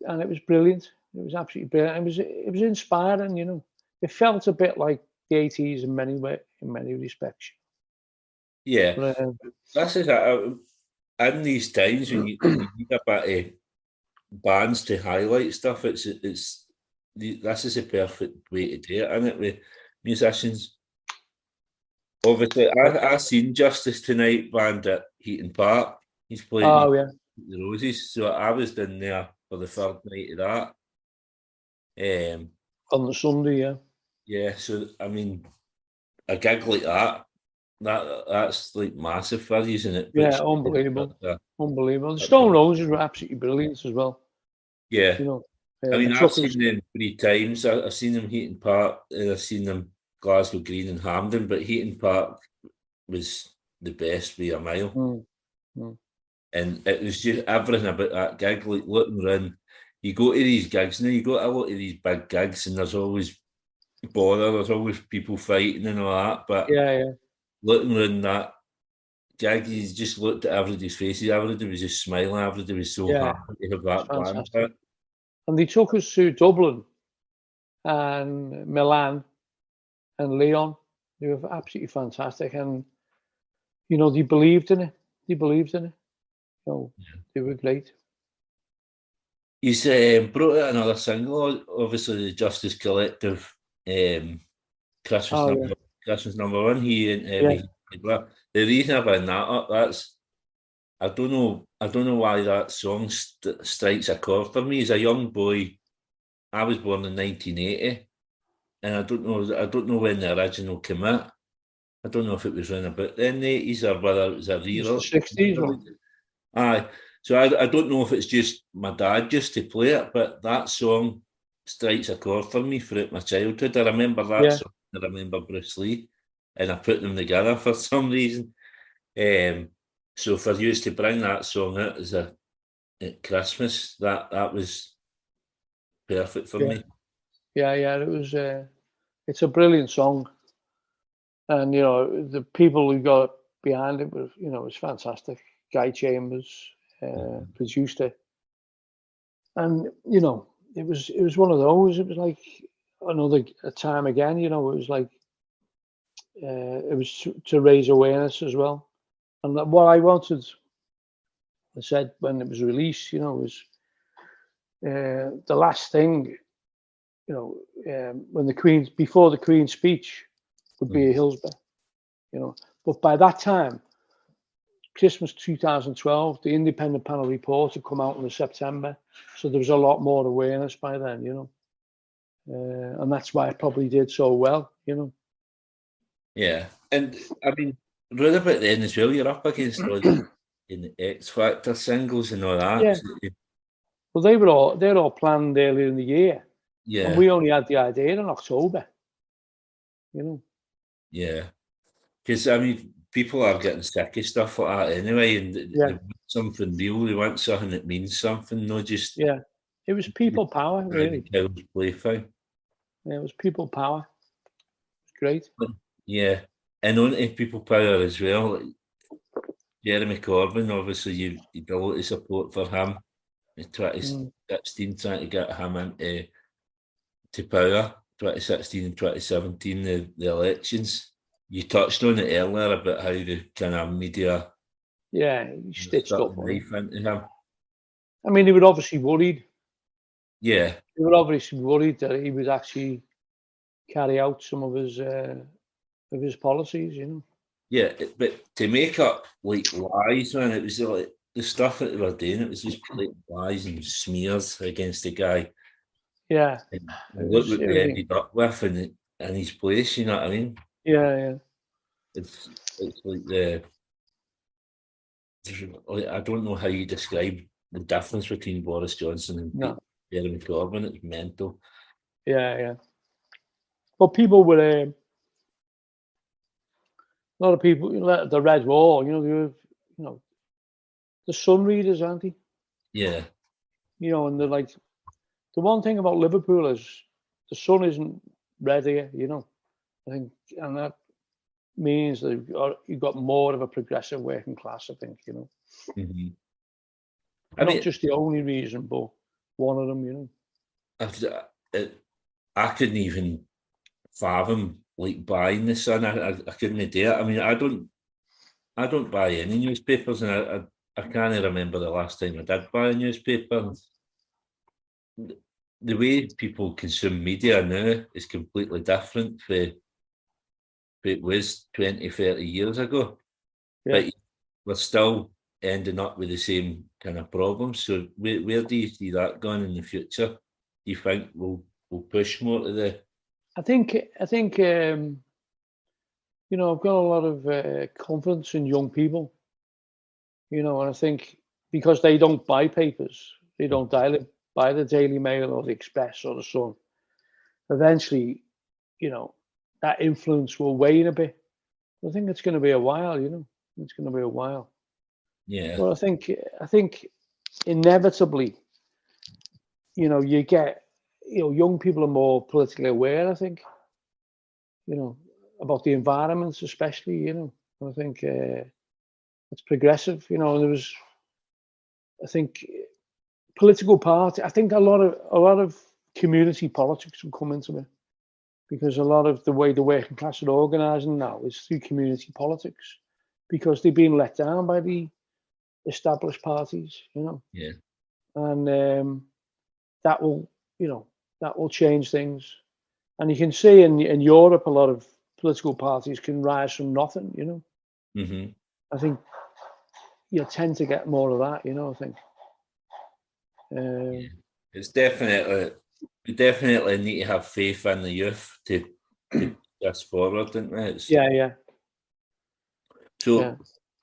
and it was brilliant. It was absolutely brilliant. It was inspiring, you know. It felt a bit like the 80s in many respects. Yeah, but, that's it. In these times when you need a bit of bands to highlight stuff, this is the perfect way to do it, isn't it? With musicians. Obviously, I seen Justice Tonight band at Heaton Park. He's playing the Roses, so I was down there for the third night of that. On the Sunday, yeah. Yeah, so I mean, a gig like that's like massive for you, isn't it? Yeah, unbelievable. Unbelievable. The Stone Roses were absolutely brilliant as well. Yeah. You know, I mean, I've seen them 3 times. I've seen them Heaton Park, and I've seen them Glasgow Green and Hampden, but Heaton Park was the best by a mile. And it was just everything about that gig, like looking around. You go to these gigs now, you go to a lot of these big gigs, and there's always bother, there's always people fighting and all that, but looking around that gig, you just looked at everybody's faces, everybody was just smiling, everybody was so happy to have that band back. And they took us to Dublin and Milan and Lyon. They were absolutely fantastic, and you know, they believed in it. So they were great. He's brought out another single, obviously the Justice Collective, Christmas number 1. The reason I bring that up, I don't know why that song strikes a chord for me. As a young boy, I was born in 1980, and I don't know when the original came out. I don't know if it was around about then the 80s or whether it was a It was the 60s one. Aye. So I don't know if it's just my dad used to play it, but that song strikes a chord for me throughout my childhood. I remember that song, I remember Bruce Lee, and I put them together for some reason. So for you to bring that song out as at Christmas, that was perfect for me. Yeah, it was. It's a brilliant song, and the people who got behind it was, it was fantastic. Guy Chambers produced it, and it was one of those. It was like another time again. It was like it was to raise awareness as well. And what I wanted, I said when it was released, was the last thing. When before the Queen's speech would be a Hillsborough, But by that time, Christmas 2012, the independent panel report had come out in September, so there was a lot more awareness by then, and that's why it probably did so well, Yeah, and I mean, right about then as well, you're up against all in the X Factor singles and all that. Yeah. Well, they're all planned earlier in the year. Yeah. And we only had the idea in October, Yeah. Because, I mean, people are getting sick of stuff like that anyway, and they want something real, they want something that means something, not just... Yeah. It was people power, really. Plaything. Yeah, it was people power. It's great. Yeah. And on to people power as well, like Jeremy Corbyn, obviously, you a lot of support for him in 2016, trying to get him into power, 2016 and 2017, the elections. You touched on it earlier about how the kind of media... Yeah, he stitched up on knife into him. I mean, he was obviously worried. Yeah. He was obviously worried that he would actually carry out some of his policies, Yeah, but to make up like lies, man, it was like the stuff that they were doing, it was just like lies and smears against the guy. Yeah. And look what they ended up with in his place, you know what I mean? Yeah. It's like I don't know how you describe the difference between Boris Johnson and Jeremy Corbyn. It's mental. Yeah. But people were a lot of people, the Red Wall, the sun readers, aren't they? Yeah. And they're like, the one thing about Liverpool is the sun isn't red here, I think, and that means that you've got more of a progressive working class, I think, Mm-hmm. Not just the only reason, but one of them, I couldn't even fathom like buying the Sun. I couldn't do it. I mean, I don't buy any newspapers, and I can't remember the last time I did buy a newspaper. The way people consume media now is completely different from it was 20, 30 years ago. Yeah. But we're still ending up with the same kind of problems. So where do you see that going in the future? Do you think we'll push more to the... I think I've got a lot of confidence in young people, and I think because they don't buy papers, they don't buy the Daily Mail or the Express or the Sun, eventually, that influence will wane a bit. I think it's going to be a while, it's going to be a while. Yeah. Well, I think inevitably, you get, young people are more politically aware, I think, about the environments, especially, I think it's progressive, there was, I think, political party. I think a lot of community politics will come into it, because a lot of the way the working class are organising now is through community politics, because they've been let down by the established parties, Yeah. And that will change things. And you can see in Europe, a lot of political parties can rise from nothing, Mm-hmm. I think you tend to get more of that, I think. It's definitely We definitely need to have faith in the youth to push this forward, don't we? Yeah. So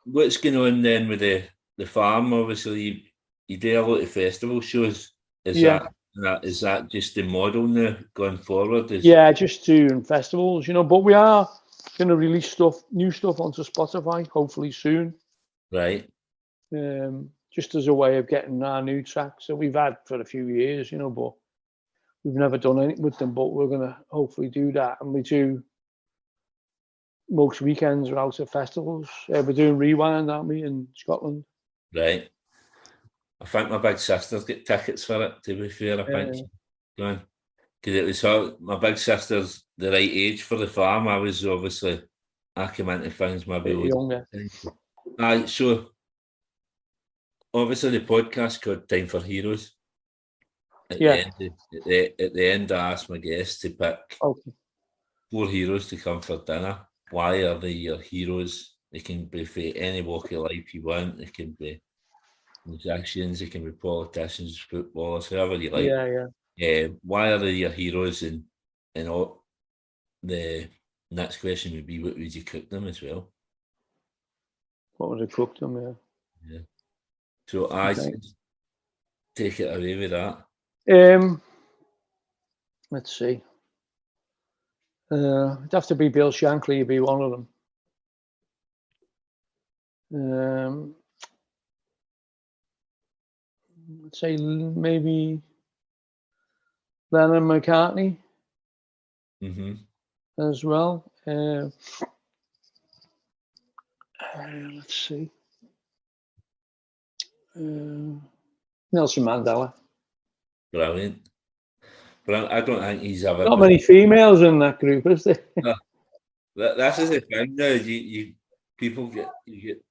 what's going on then with the farm? Obviously, you do a lot of festival shows. Is that just the model now going forward? Just doing festivals, but we are going to release new stuff onto Spotify, hopefully soon. Right. Just as a way of getting our new tracks that we've had for a few years, but we've never done anything with them, but we're going to hopefully do that. And we do most weekends are out at festivals. We're doing Rewind, aren't we, in Scotland? Right. I think my big sister's got tickets for it, to be fair. I think she's going. Because it was my big sister's the right age for the farm. I was obviously, I came into things maybe younger. So obviously the podcast called Time for Heroes. At the end, I asked my guests to pick 4 heroes to come for dinner. Why are they your heroes? They can be for any walk of life you want. They can be musicians, they can be politicians, footballers, whoever you like. Why are they your heroes? And all, the next question would be, what would you cook them as well? What would I cook them? Yeah. So I take it away with that. Let's see. It'd have to be Bill Shankly. He'd be one of them. Let's say maybe Lennon McCartney as well. Let's see. Nelson Mandela. Brilliant. But I don't think he's ever. Not many females in that group, is there? No. This is the thing now. People get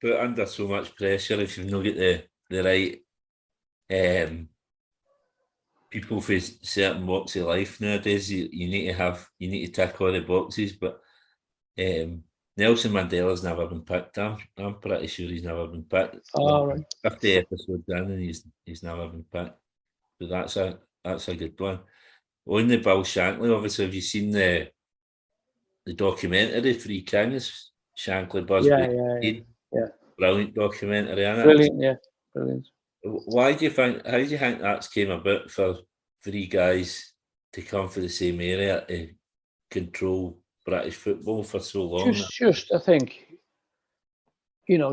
put under so much pressure if you've not got the right people for certain walks of life nowadays. You need to tick all the boxes. But Nelson Mandela's never been picked. I'm pretty sure he's never been picked. Right. 50 episodes in and he's never been picked. So that's a good one. On the Bill Shankly, obviously, have you seen the documentary, Three Kings? Shankly, Busby, yeah. Brilliant documentary, isn't it? Brilliant. How do you think that's came about for 3 guys to come from the same area to control British football for so long? Just I think,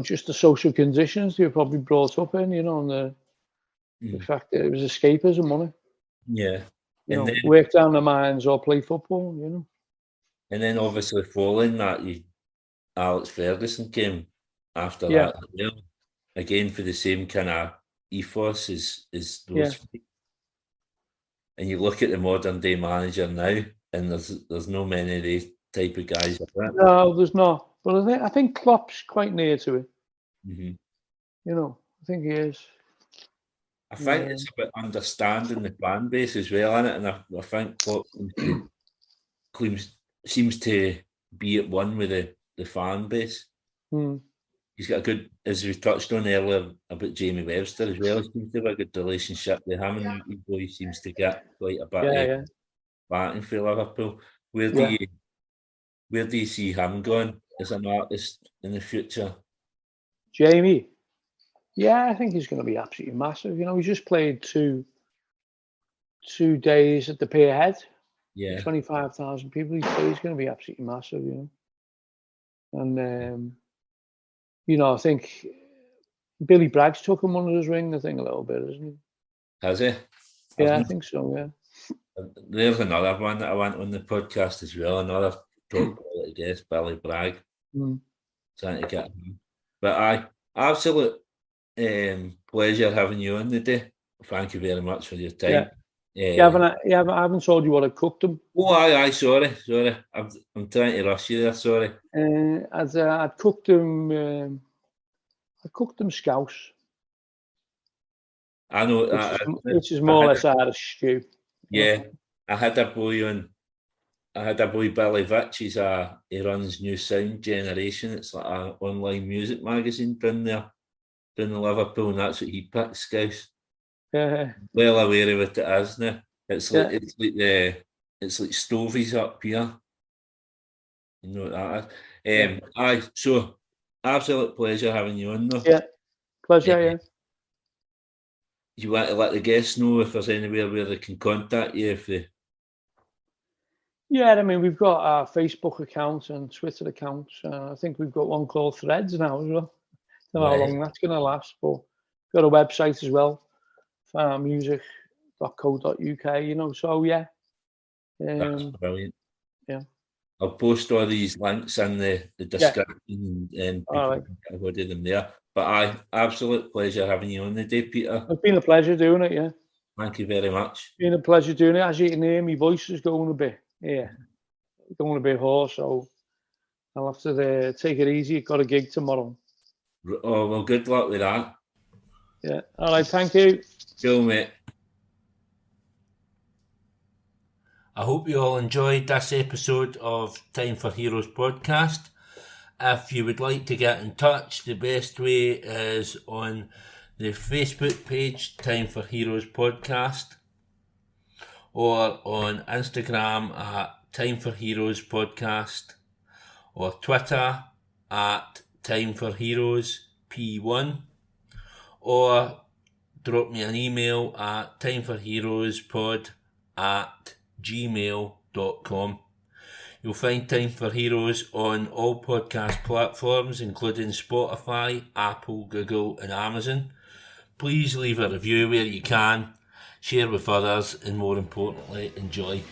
just the social conditions they were probably brought up in, and the fact that it was escapism, wasn't it? Yeah. And then, work down their minds or play football, And then obviously following that, Alex Ferguson came after that. Again, for the same kind of ethos as those. And you look at the modern day manager now, and there's no many of these type of guys like that. No, there's not. But I think Klopp's quite near to it. I think he is. I think it's about understanding the fan base as well, isn't it? And I think Klopp seems to be at one with the fan base. He's got a good, as we touched on earlier about Jamie Webster as well, he seems to have a good relationship with him, and the boy seems to get quite a bit of batting for Liverpool. Where do you see him going as an artist in the future? Jamie? Yeah, I think he's going to be absolutely massive. He just played two days at the Pierhead. 25,000 people. He's going to be absolutely massive, And I think Billy Bragg's took him under his wing, I think, a little bit, isn't he? Has he? Yeah, I think so, yeah. There's another one that I went on the podcast as well, another top quality guest, Billy Bragg. Trying to get him. But absolute pleasure having you on today. Thank you very much for your time. I haven't told you what I cooked them. Oh, aye, sorry. I'm trying to rush you there, sorry. I cooked them scouse. I know which is more or less Irish stew. Yeah, I had a boy Billy Vitch. He runs New Sound Generation. It's like an online music magazine down in Liverpool, and that's what he picks, Scouse. Yeah. Well aware of what it is now. It's like it's like Stovies up here. You know what that is. Aye, so absolute pleasure having you on though. Yeah, pleasure, yeah. You want to let the guests know if there's anywhere where they can contact you if they... Yeah, I mean, we've got our Facebook account and Twitter accounts. I think we've got one called Threads now as well. Don't know how long that's going to last, but we've got a website as well, farmusic.co.uk, you know, so yeah. That's brilliant. Yeah. I'll post all these links in the description and people can get a hold of them there. But aye, absolute pleasure having you on the day, Peter. It's been a pleasure doing it, yeah. Thank you very much. Been a pleasure doing it. As you can hear, my voice is going a bit, going a bit hoarse, so I'll have to take it easy. Got a gig tomorrow. Oh, well, good luck with that. Yeah. All right, thank you. Cool, mate. I hope you all enjoyed this episode of Time for Heroes podcast. If you would like to get in touch, the best way is on the Facebook page, Time for Heroes podcast, or on Instagram at Time for Heroes podcast, or Twitter at Time for Heroes P1, or drop me an email at timeforheroespod@gmail.com. You'll find Time for Heroes on all podcast platforms, including Spotify, Apple, Google, and Amazon. Please leave a review where you can, share with others, and more importantly, enjoy.